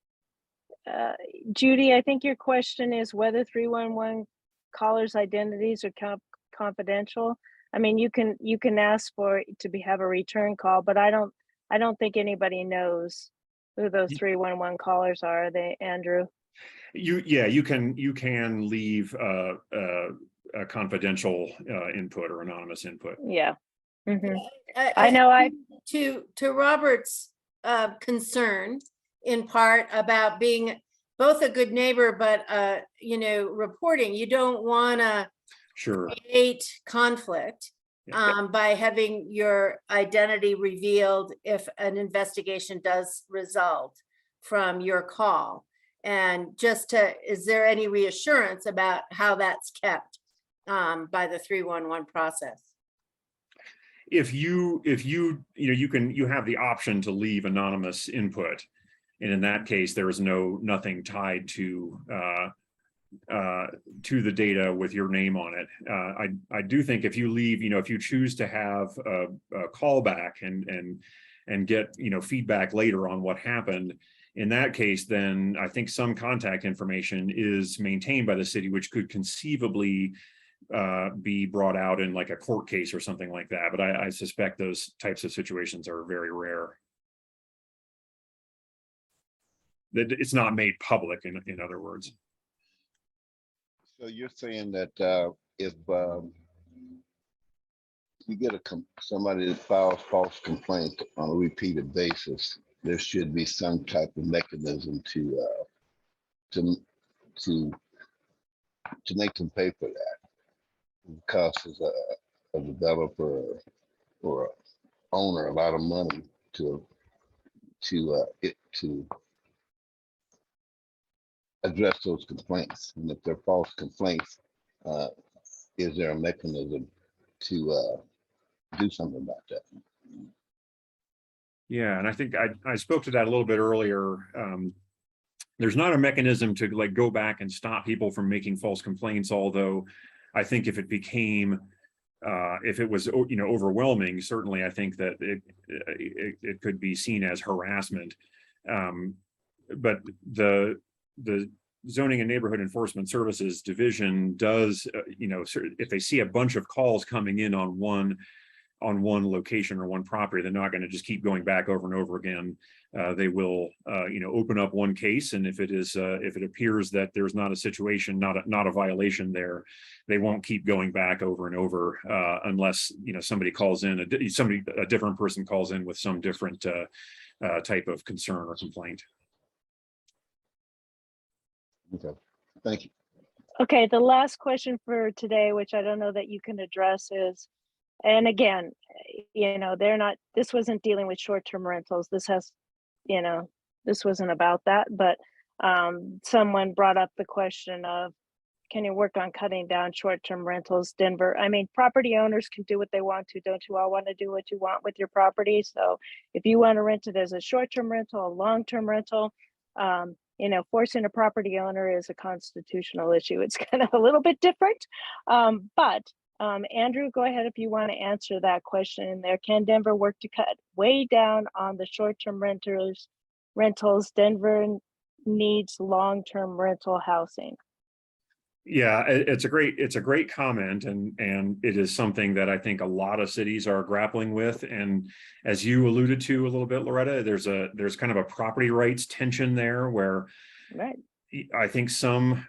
Judy, I think your question is whether 311 callers' identities are confidential. I mean, you can ask for have a return call, but I don't think anybody knows who those 311 callers are. Are they, Andrew? You can leave a confidential input or anonymous input. Yeah. Mm-hmm. I know. To Robert's concern, in part about being both a good neighbor, but reporting. You don't want to create conflict by having your identity revealed if an investigation does result from your call. And is there any reassurance about how that's kept by the 311 process? If you have the option to leave anonymous input, and in that case there is nothing tied to the data with your name on it. I do think if you leave, if you choose to have a callback and get feedback later on what happened, in that case, then I think some contact information is maintained by the city, which could conceivably be brought out in like a court case or something like that. But I suspect those types of situations are very rare. That it's not made public, in other words. So you're saying that if you get somebody that files false complaints on a repeated basis, there should be some type of mechanism to make them pay for that. It costs a developer or a owner a lot of money to address those complaints. And if they're false complaints, is there a mechanism to do something about that? Yeah, and I think I spoke to that a little bit earlier. there's not a mechanism to like go back and stop people from making false complaints, although I think if it became if it was overwhelming, certainly I think that it could be seen as harassment. But the Zoning and Neighborhood Enforcement Services Division does, if they see a bunch of calls coming in on one location or one property, they're not going to just keep going back over and over again. They will, open up one case, and if it appears that there's not a situation, not a violation there, they won't keep going back over and over unless somebody calls in, a different person calls in with some different type of concern or complaint. Okay, thank you. Okay, the last question for today, which I don't know that you can address, is, and again, this wasn't dealing with short-term rentals. This wasn't about that, but someone brought up the question of, can you work on cutting down short-term rentals, Denver? I mean, property owners can do what they want to. Don't you all want to do what you want with your property? So if you want to rent it as a short-term rental, a long-term rental, forcing a property owner is a constitutional issue. It's kind of a little bit different. But Andrew, go ahead if you want to answer that question in there. Can Denver work to cut way down on the short-term rentals? Denver needs long-term rental housing. Yeah, it's a great comment, and it is something that I think a lot of cities are grappling with. And as you alluded to a little bit, Loretta, there's kind of a property rights tension there where I think some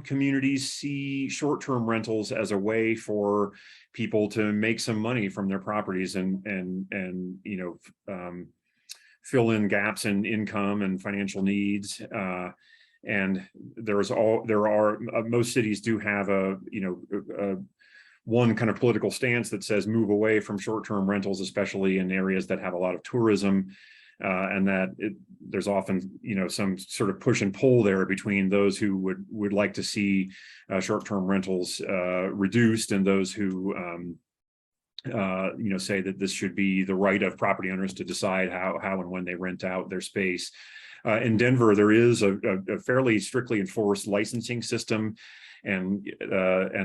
communities see short-term rentals as a way for people to make some money from their properties and fill in gaps in income and financial needs. And most cities do have one kind of political stance that says move away from short-term rentals, especially in areas that have a lot of tourism, and that there's often some sort of push and pull there between those who would like to see short-term rentals reduced and those who say that this should be the right of property owners to decide how and when they rent out their space. In Denver, there is a fairly strictly enforced licensing system, and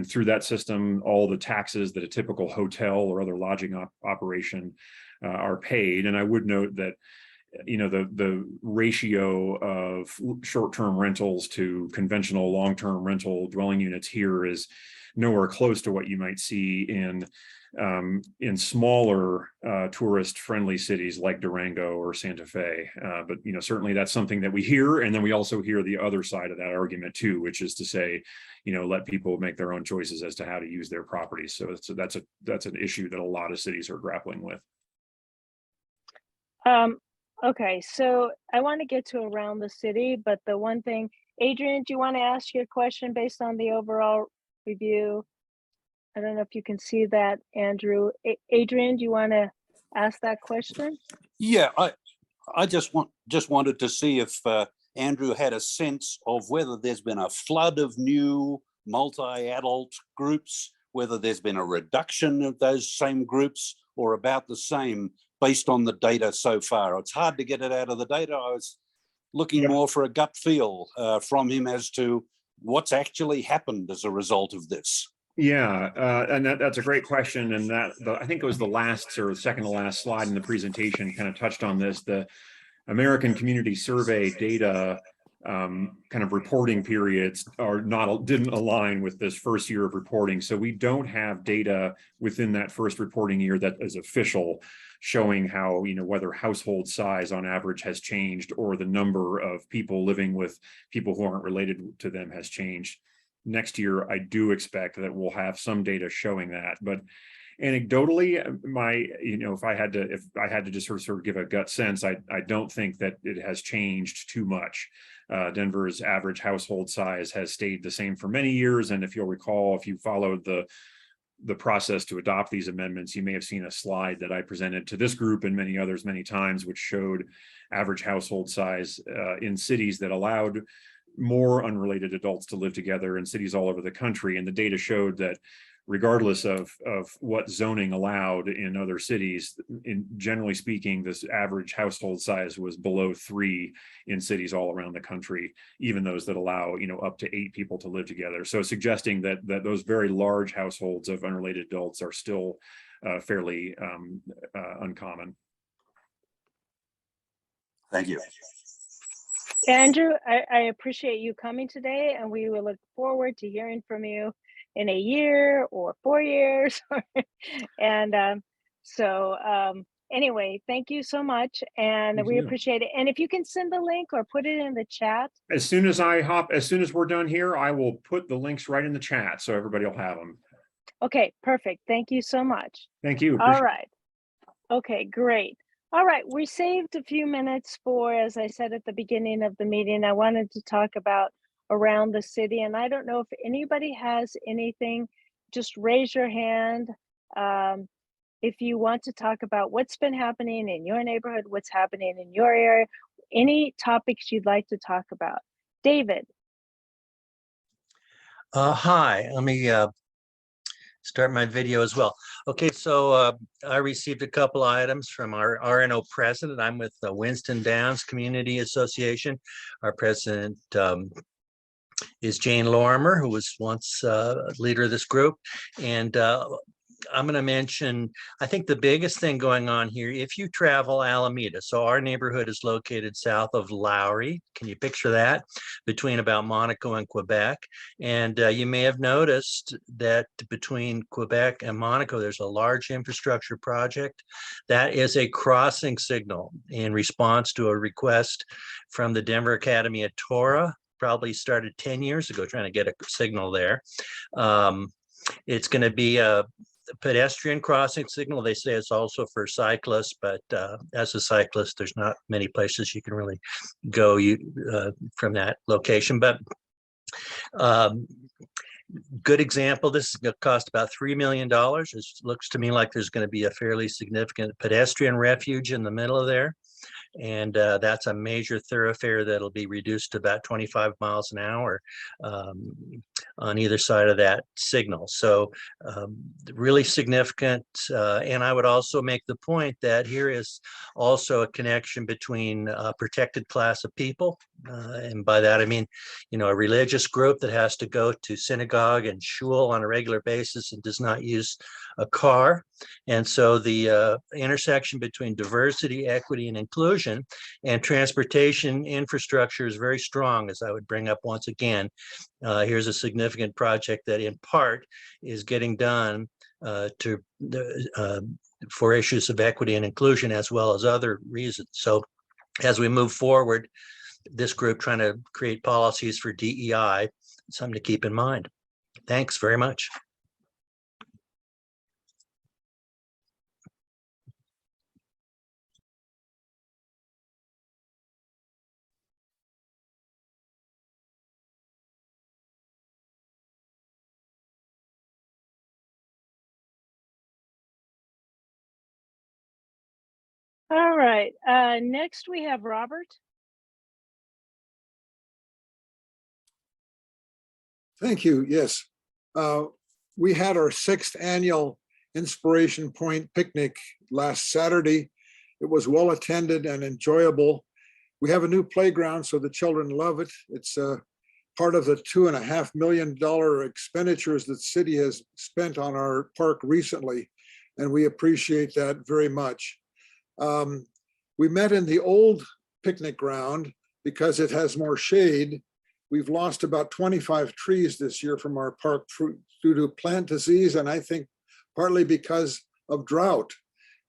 through that system, all the taxes that a typical hotel or other lodging operation are paid. And I would note that the ratio of short-term rentals to conventional long-term rental dwelling units here is nowhere close to what you might see in smaller tourist-friendly cities like Durango or Santa Fe. But certainly that's something that we hear, and then we also hear the other side of that argument too, which is to say, let people make their own choices as to how to use their properties. So that's an issue that a lot of cities are grappling with. Okay, so I want to get to around the city, but the one thing, Adrian, do you want to ask your question based on the overall review? I don't know if you can see that, Andrew. Adrian, do you want to ask that question? Yeah, I just wanted to see if Andrew had a sense of whether there's been a flood of new multi-adult groups, whether there's been a reduction of those same groups or about the same based on the data so far. It's hard to get it out of the data. I was looking more for a gut feel from him as to what's actually happened as a result of this. Yeah, and that's a great question. And I think it was the last or second to last slide in the presentation kind of touched on this. The American Community Survey data kind of reporting periods didn't align with this first year of reporting. So we don't have data within that first reporting year that is official, showing how, whether household size on average has changed or the number of people living with people who aren't related to them has changed. Next year, I do expect that we'll have some data showing that, but anecdotally, if I had to just sort of give a gut sense, I don't think that it has changed too much. Denver's average household size has stayed the same for many years, and if you'll recall, if you followed the process to adopt these amendments, you may have seen a slide that I presented to this group and many others many times, which showed average household size in cities that allowed more unrelated adults to live together in cities all over the country. And the data showed that regardless of what zoning allowed in other cities. In generally speaking, this average household size was below 3 in cities all around the country, even those that allow, up to 8 people to live together. So suggesting that those very large households of unrelated adults are still fairly uncommon. Thank you. Andrew, I appreciate you coming today, and we will look forward to hearing from you in a year or 4 years. And anyway, thank you so much, and Thank we you. appreciate it. And if you can send the link or put it in the chat. As soon as we're done here, I will put the links right in the chat so everybody will have them. Okay, perfect. Thank you so much. Thank you. All right. Okay, great. All right, we saved a few minutes for, as I said at the beginning of the meeting, I wanted to talk about around the city. And I don't know if anybody has anything, just raise your hand. If you want to talk about what's been happening in your neighborhood, what's happening in your area, any topics you'd like to talk about. David. Hi, let me start my video as well. Okay, so I received a couple items from our RNO president. I'm with the Winston Downs Community Association. Our president is Jane Lorimer, who was once leader of this group. And I'm going to mention, I think the biggest thing going on here, if you travel Alameda, so our neighborhood is located south of Lowry. Can you picture that? Between about Monaco and Quebec. And you may have noticed that between Quebec and Monaco, there's a large infrastructure project. That is a crossing signal in response to a request from the Denver Academy of Torah. Probably started 10 years ago trying to get a signal there. It's going to be a pedestrian crossing signal. They say it's also for cyclists, but as a cyclist, there's not many places you can really go from that location. But good example, this is going to cost about $3 million. It looks to me like there's going to be a fairly significant pedestrian refuge in the middle of there. And that's a major thoroughfare that'll be reduced to about 25 miles an hour on either side of that signal. So really significant. And I would also make the point that here is also a connection between a protected class of people. And by that, I mean, a religious group that has to go to synagogue and shul on a regular basis and does not use a car. And so the intersection between diversity, equity, and inclusion and transportation infrastructure is very strong, as I would bring up once again. Here's a significant project that in part is getting done for issues of equity and inclusion, as well as other reasons. So as we move forward, this group trying to create policies for DEI, something to keep in mind. Thanks very much. All right, next we have Robert. Thank you. Yes. We had our 6th annual Inspiration Point picnic last Saturday. It was well attended and enjoyable. We have a new playground, so the children love it. It's part of the $2.5 million expenditures that the city has spent on our park recently, and we appreciate that very much. We met in the old picnic ground because it has more shade. We've lost about 25 trees this year from our park due to plant disease, and I think partly because of drought.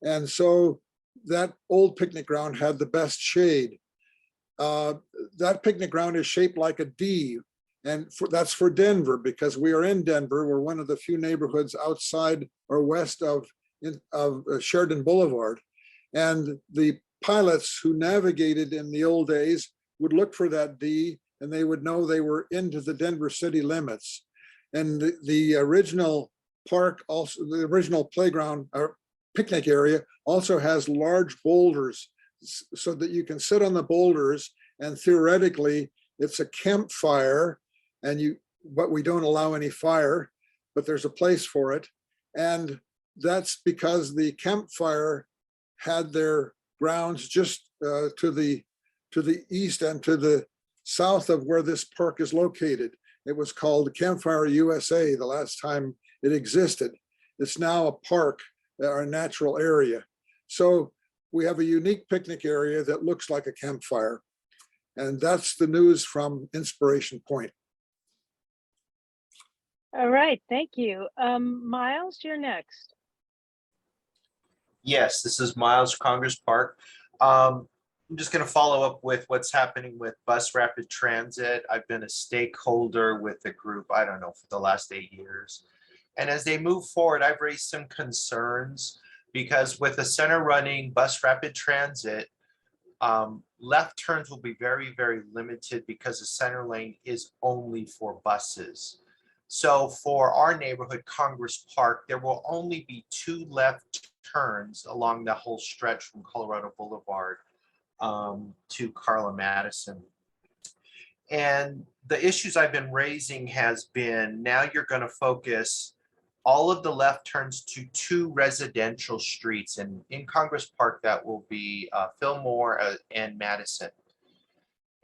And so that old picnic ground had the best shade. That picnic ground is shaped like a D, and that's for Denver, because we are in Denver. We're one of the few neighborhoods outside or west of Sheridan Boulevard. And the pilots who navigated in the old days would look for that D, and they would know they were into the Denver city limits. And the original park, also the original playground or picnic area, also has large boulders so that you can sit on the boulders, and theoretically it's a campfire, but we don't allow any fire. but there's a place for it. And that's because the campfire had their grounds just to the east and to the south of where this park is located. It was called Campfire USA the last time it existed. It's now a park, or a natural area. So we have a unique picnic area that looks like a campfire. And that's the news from Inspiration Point. All right, thank you. Miles, you're next. Yes, this is Miles, Congress Park. I'm just going to follow up with what's happening with Bus Rapid Transit. I've been a stakeholder with the group, I don't know, for the last 8 years. And as they move forward, I've raised some concerns because with the center running Bus Rapid Transit, left turns will be very, very limited because the center lane is only for buses. So for our neighborhood, Congress Park, there will only be 2 left turns along the whole stretch from Colorado Boulevard to Carla Madison. And the issues I've been raising has been, now you're going to focus all of the left turns to 2 residential streets. And in Congress Park, that will be Fillmore and Madison.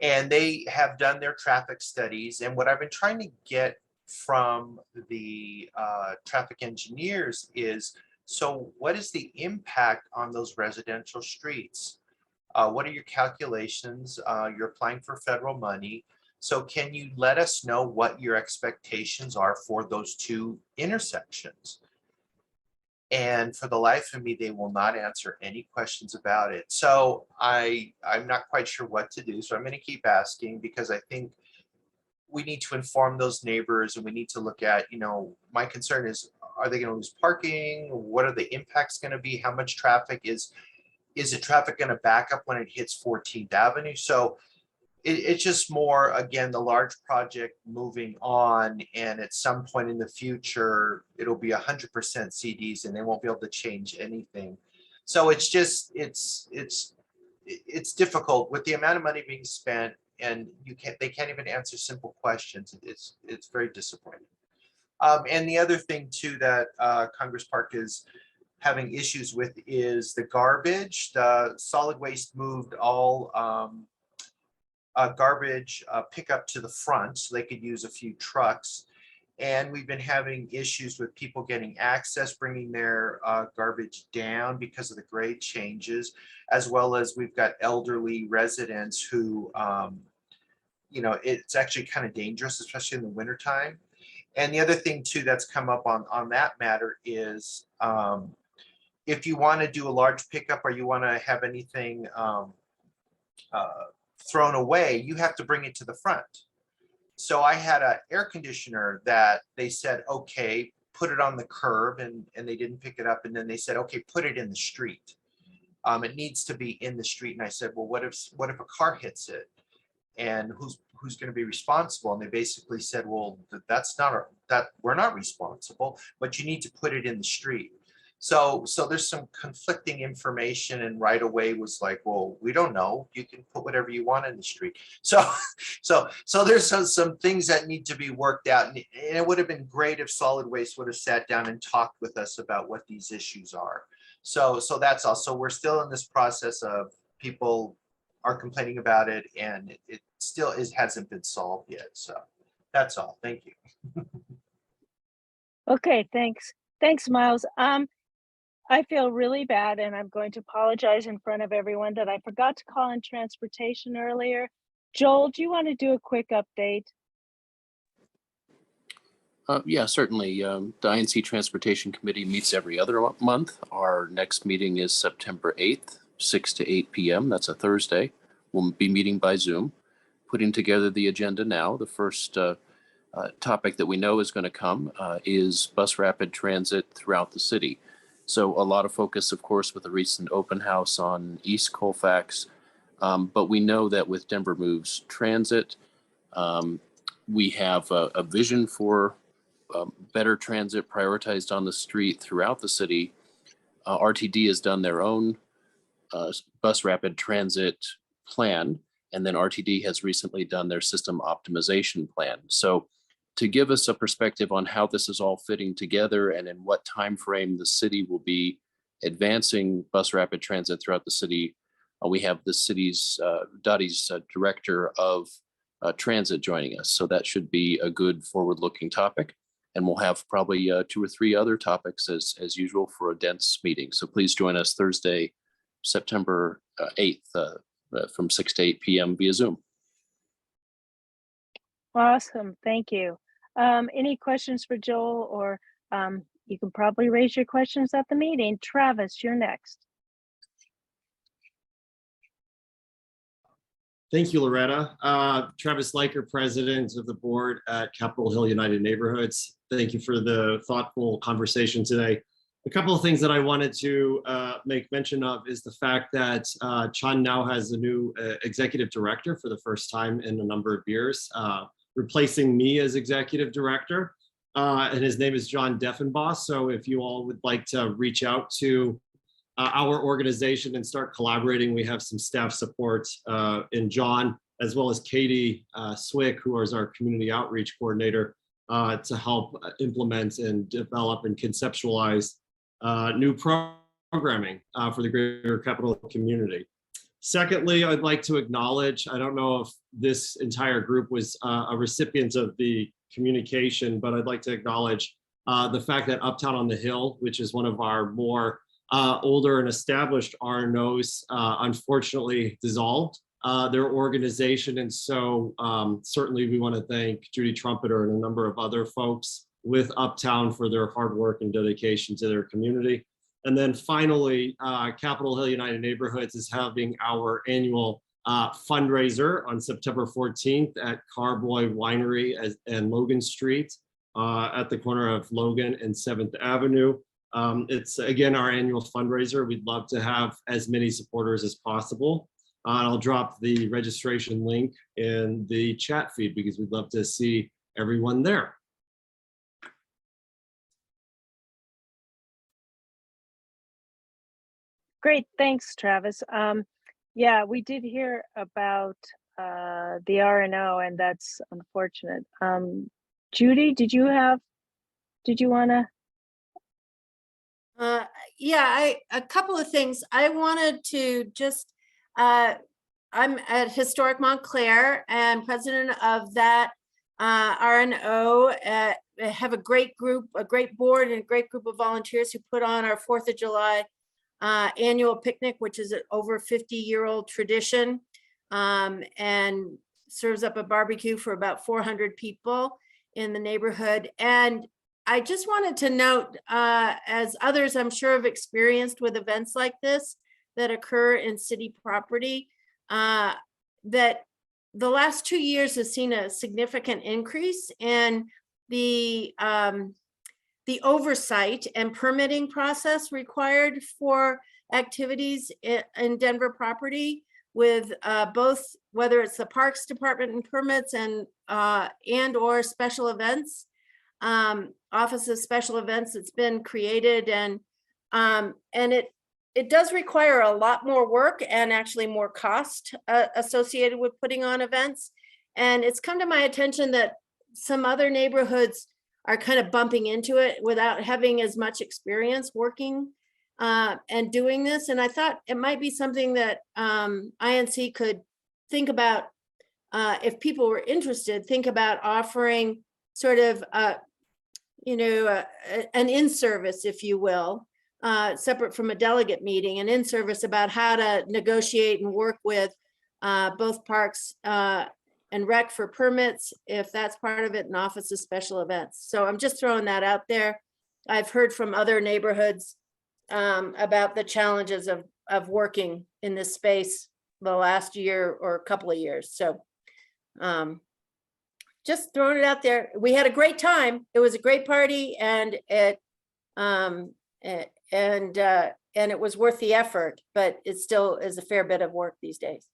And they have done their traffic studies. And what I've been trying to get from the traffic engineers is, so what is the impact on those residential streets? What are your calculations? You're applying for federal money. So can you let us know what your expectations are for those 2 intersections? And for the life of me, they will not answer any questions about it. So I'm not quite sure what to do. So I'm going to keep asking, because I think we need to inform those neighbors, and we need to look at, my concern is, are they going to lose parking? What are the impacts going to be? How much traffic is the traffic going to back up when it hits 14th Avenue? So it's just more, again, the large project moving on, and at some point in the future, it'll be 100% CDs and they won't be able to change anything. So it's just, it's difficult with the amount of money being spent, and they can't even answer simple questions. It's very disappointing. And the other thing too that Congress Park is having issues with is the garbage. The solid waste moved all garbage pickup to the front so they could use a few trucks. And we've been having issues with people getting access, bringing their garbage down because of the grade changes, as well as we've got elderly residents who, it's actually kind of dangerous, especially in the wintertime. And the other thing too that's come up on that matter is if you want to do a large pickup or you want to have anything thrown away, you have to bring it to the front. So I had an air conditioner that they said, okay, put it on the curb, and they didn't pick it up. And then they said, okay, put it in the street. It needs to be in the street. And I said, well, what if a car hits it? And who's going to be responsible? And they basically said, well, we're not responsible, but you need to put it in the street. So there's some conflicting information, and right away was like, well, we don't know. You can put whatever you want in the street. So there's some things that need to be worked out. And it would have been great if solid waste would have sat down and talked with us about what these issues are. So that's all. So we're still in this process of people are complaining about it, and it still hasn't been solved yet. So that's all. Thank you. Okay, thanks. Thanks, Miles. I feel really bad, and I'm going to apologize in front of everyone that I forgot to call in transportation earlier. Joel, do you want to do a quick update? Yeah, certainly. The INC Transportation Committee meets every other month. Our next meeting is September 8th, 6 to 8 p.m. That's a Thursday. We'll be meeting by Zoom, putting together the agenda now. The first topic that we know is going to come is bus rapid transit throughout the city. So a lot of focus, of course, with the recent open house on East Colfax. But we know that with Denver Moves Transit, we have a vision for better transit prioritized on the street throughout the city. RTD has done their own bus rapid transit plan, and then RTD has recently done their system optimization plan. So to give us a perspective on how this is all fitting together and in what time frame the city will be advancing bus rapid transit throughout the city. We have the city's Dottie's director of transit joining us. So that should be a good forward-looking topic. And we'll have probably 2 or 3 other topics as usual for a dense meeting. So please join us Thursday, September 8th from 6 to 8 p.m. via Zoom. Awesome, thank you. Any questions for Joel, or you can probably raise your questions at the meeting. Travis, you're next. Thank you, Loretta. Travis Leiker, president of the board at Capitol Hill United Neighborhoods. Thank you for the thoughtful conversation today. A couple of things that I wanted to make mention of is the fact that Chan now has a new executive director for the first time in a number of years, replacing me as executive director. And his name is John Deffenboss. So if you all would like to reach out to our organization and start collaborating, we have some staff support in John, as well as Katie Swick, who is our community outreach coordinator, to help implement and develop and conceptualize new programming for the greater Capitol community. Secondly, I'd like to acknowledge, I don't know if this entire group was a recipient of the communication, but I'd like to acknowledge the fact that Uptown on the Hill, which is one of our more older and established RNOs, unfortunately dissolved their organization. And so certainly we want to thank Judy Trumpeter and a number of other folks with Uptown for their hard work and dedication to their community. And then finally, Capitol Hill United Neighborhoods is having our annual fundraiser on September 14th at Carboy Winery and Logan Street at the corner of Logan and 7th Avenue. It's again our annual fundraiser. We'd love to have as many supporters as possible. I'll drop the registration link in the chat feed because we'd love to see everyone there. Great, thanks, Travis. Yeah, we did hear about the RNO, and that's unfortunate. Judy, did you want to? Yeah, a couple of things. I wanted to just, I'm at Historic Montclair and president of that RNO. Have a great group, a great board, and a great group of volunteers who put on our 4th of July annual picnic, which is an over 50-year-old tradition, and serves up a barbecue for about 400 people in the neighborhood. And I just wanted to note, as others I'm sure have experienced with events like this that occur in city property, that the last 2 years has seen a significant increase in the oversight and permitting process required for activities in Denver property, with both, whether it's the Parks Department and permits and or special events, Office of Special Events that's been created, and it does require a lot more work and actually more cost associated with putting on events. And it's come to my attention that some other neighborhoods are kind of bumping into it without having as much experience working and doing this. And I thought it might be something that INC could think about, if people were interested, think about offering sort of, an in-service, if you will, separate from a delegate meeting, an in-service about how to negotiate and work with both Parks and Rec for permits, if that's part of it, and Office of Special Events. So I'm just throwing that out there. I've heard from other neighborhoods about the challenges of working in this space the last year or a couple of years. So just throwing it out there. We had a great time. It was a great party, and it was worth the effort, but it still is a fair bit of work these days.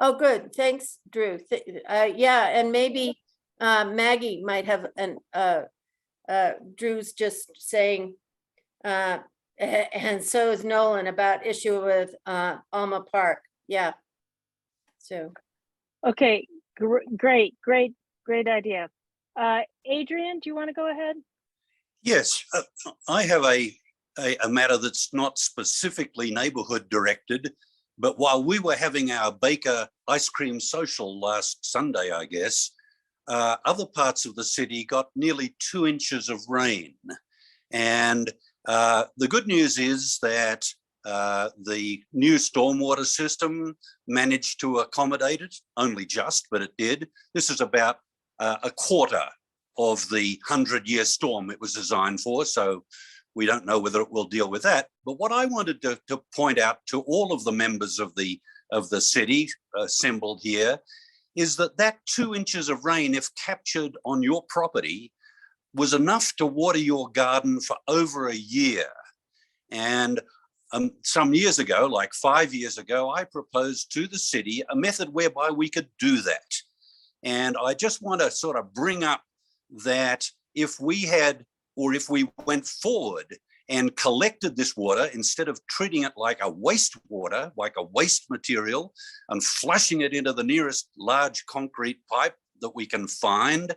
Oh, good. Thanks, Drew. Yeah, and maybe Maggie might have Drew's just saying, and so is Nolan, about issue with Alma Park. Yeah. So. Okay, Great idea. Adrian, do you want to go ahead? Yes, I have a matter that's not specifically neighbourhood directed, but while we were having our Baker ice cream social last Sunday, I guess, other parts of the city got nearly 2 inches of rain. And the good news is that the new stormwater system managed to accommodate it, only just, but it did. This is about a quarter of the 100-year storm it was designed for, so we don't know whether it will deal with that. But what I wanted to point out to all of the members of the city assembled here is that 2 inches of rain, if captured on your property, was enough to water your garden for over a year. And some years ago, like 5 years ago, I proposed to the city a method whereby we could do that. And I just want to sort of bring up that if we went forward and collected this water instead of treating it like a wastewater, like a waste material, and flushing it into the nearest large concrete pipe that we can find,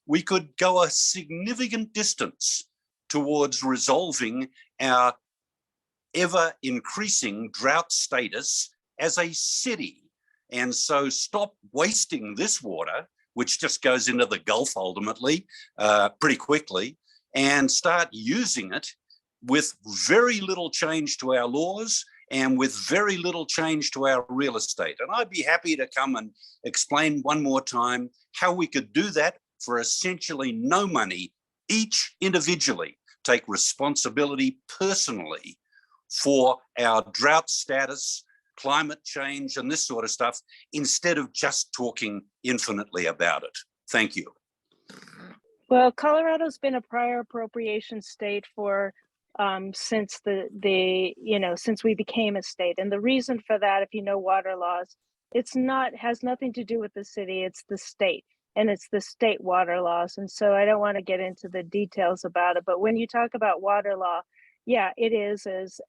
we could go a significant distance towards resolving our ever increasing drought status as a city. And so stop wasting this water, which just goes into the Gulf ultimately, pretty quickly, and start using it with very little change to our laws and with very little change to our real estate. And I'd be happy to come and explain one more time how we could do that for essentially no money, each individually take responsibility personally for our drought status, climate change, and this sort of stuff, instead of just talking infinitely about it. Thank you. Well, Colorado's been a prior appropriation state for since since we became a state. And the reason for that, if you know water laws, has nothing to do with the city, it's the state, and it's the state water laws. And so I don't want to get into the details about it, but when you talk about water law, yeah, it is as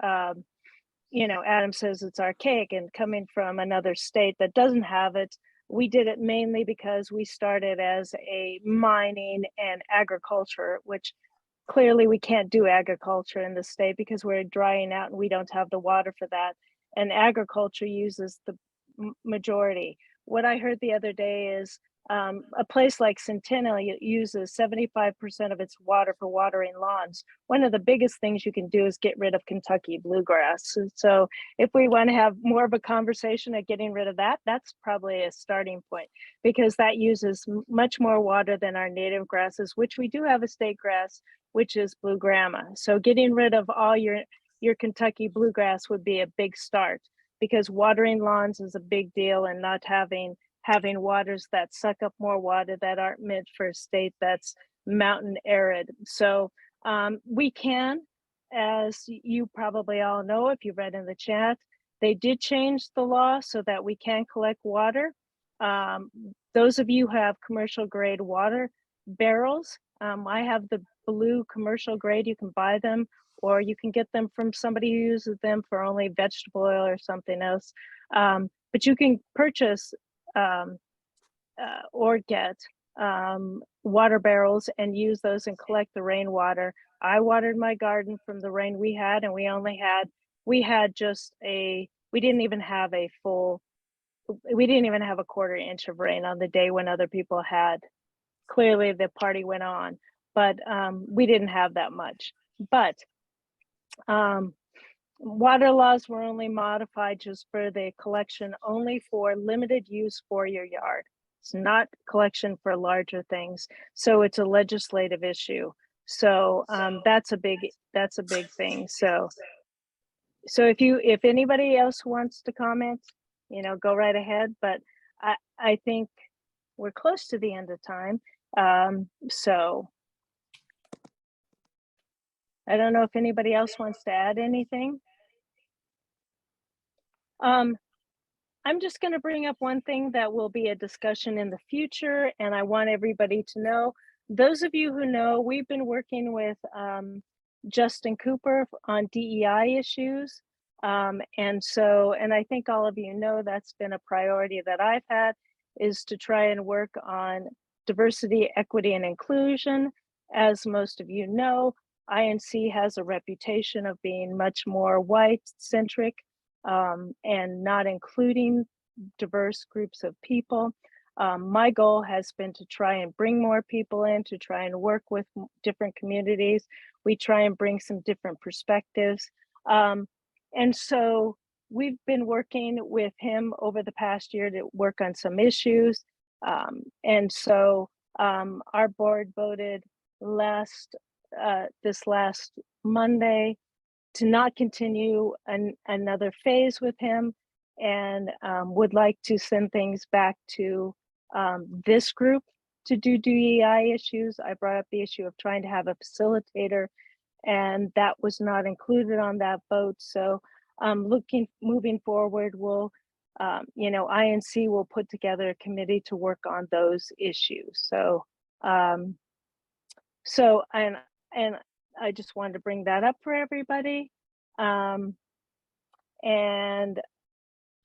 Adam says, it's archaic, and coming from another state that doesn't have it. We did it mainly because we started as a mining and agriculture, which clearly we can't do agriculture in the state because we're drying out and we don't have the water for that. And agriculture uses the majority. What I heard the other day is a place like Centennial uses 75% of its water for watering lawns. One of the biggest things you can do is get rid of Kentucky bluegrass. And so if we want to have more of a conversation of getting rid of that, that's probably a starting point, because that uses much more water than our native grasses, which we do have a state grass, which is blue grama. So getting rid of all your Kentucky bluegrass would be a big start, because watering lawns is a big deal, and not having waters that suck up more water that aren't meant for a state that's mountain arid. So we can, as you probably all know, if you read in the chat, they did change the law so that we can collect water. Those of you who have commercial grade water barrels, I have the blue commercial grade, you can buy them, or you can get them from somebody who uses them for only vegetable oil or something else. But you can purchase or get water barrels and use those and collect the rainwater. I watered my garden from the rain we had, and we didn't even have a quarter inch of rain on the day when other people had. Clearly the party went on, but we didn't have that much. But water laws were only modified just for the collection, only for limited use for your yard. It's not collection for larger things. So it's a legislative issue. So that's a big thing. So if anybody else wants to comment, go right ahead. But I think we're close to the end of time. So I don't know if anybody else wants to add anything. I'm just going to bring up one thing that will be a discussion in the future, and I want everybody to know. Those of you who know, we've been working with Justin Cooper on DEI issues. And I think all of you know that's been a priority that I've had, is to try and work on diversity, equity, and inclusion. As most of you know, INC has a reputation of being much more white-centric and not including diverse groups of people. My goal has been to try and bring more people in, to try and work with different communities. We try and bring some different perspectives. And so we've been working with him over the past year to work on some issues. And so our board voted this last Monday to not continue another phase with him, and would like to send things back to this group to do DEI issues. I brought up the issue of trying to have a facilitator, and that was not included on that vote. So moving forward, we'll, INC will put together a committee to work on those issues. So, and I just wanted to bring that up for everybody. And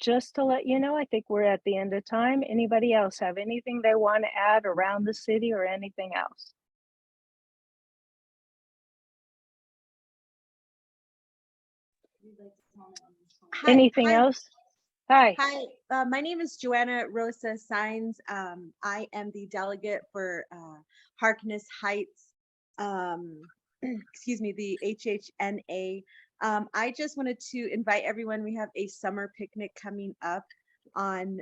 just to let you know, I think we're at the end of time. Anybody else have anything they want to add around the city or anything else? Hi, Anything hi, else? Hi. Hi, my name is Joanna Rosa Signs. I am the delegate for Harkness Heights, excuse me, the HHNA. I just wanted to invite everyone. We have a summer picnic coming up on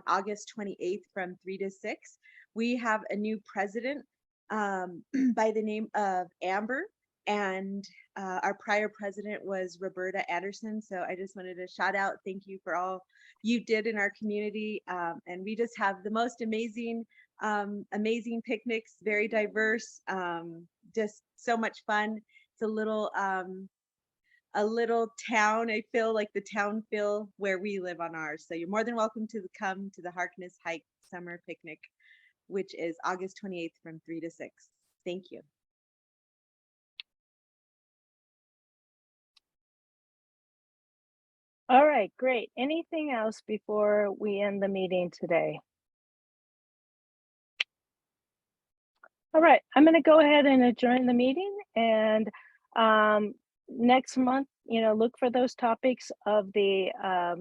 August 28th from 3 to 6. We have a new president by the name of Amber, and our prior president was Roberta Anderson. So I just wanted to shout out, thank you for all you did in our community. And we just have the most amazing picnics, very diverse, just so much fun. It's a little town. I feel like the town feel where we live on ours. So you're more than welcome to come to the Harkness Heights Summer Picnic, which is August 28th from 3 to 6. Thank you. All right, great. Anything else before we end the meeting today? All right, I'm going to go ahead and adjourn the meeting, and next month, look for those topics of the, of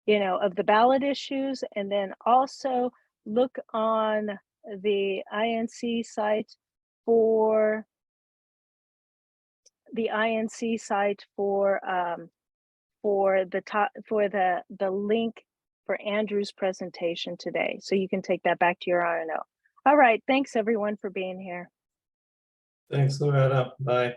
the ballot issues, and then also look on the INC site for the link for Andrew's presentation today, so you can take that back to your RNO. All right, thanks everyone for being here. Thanks, Loretta. Bye.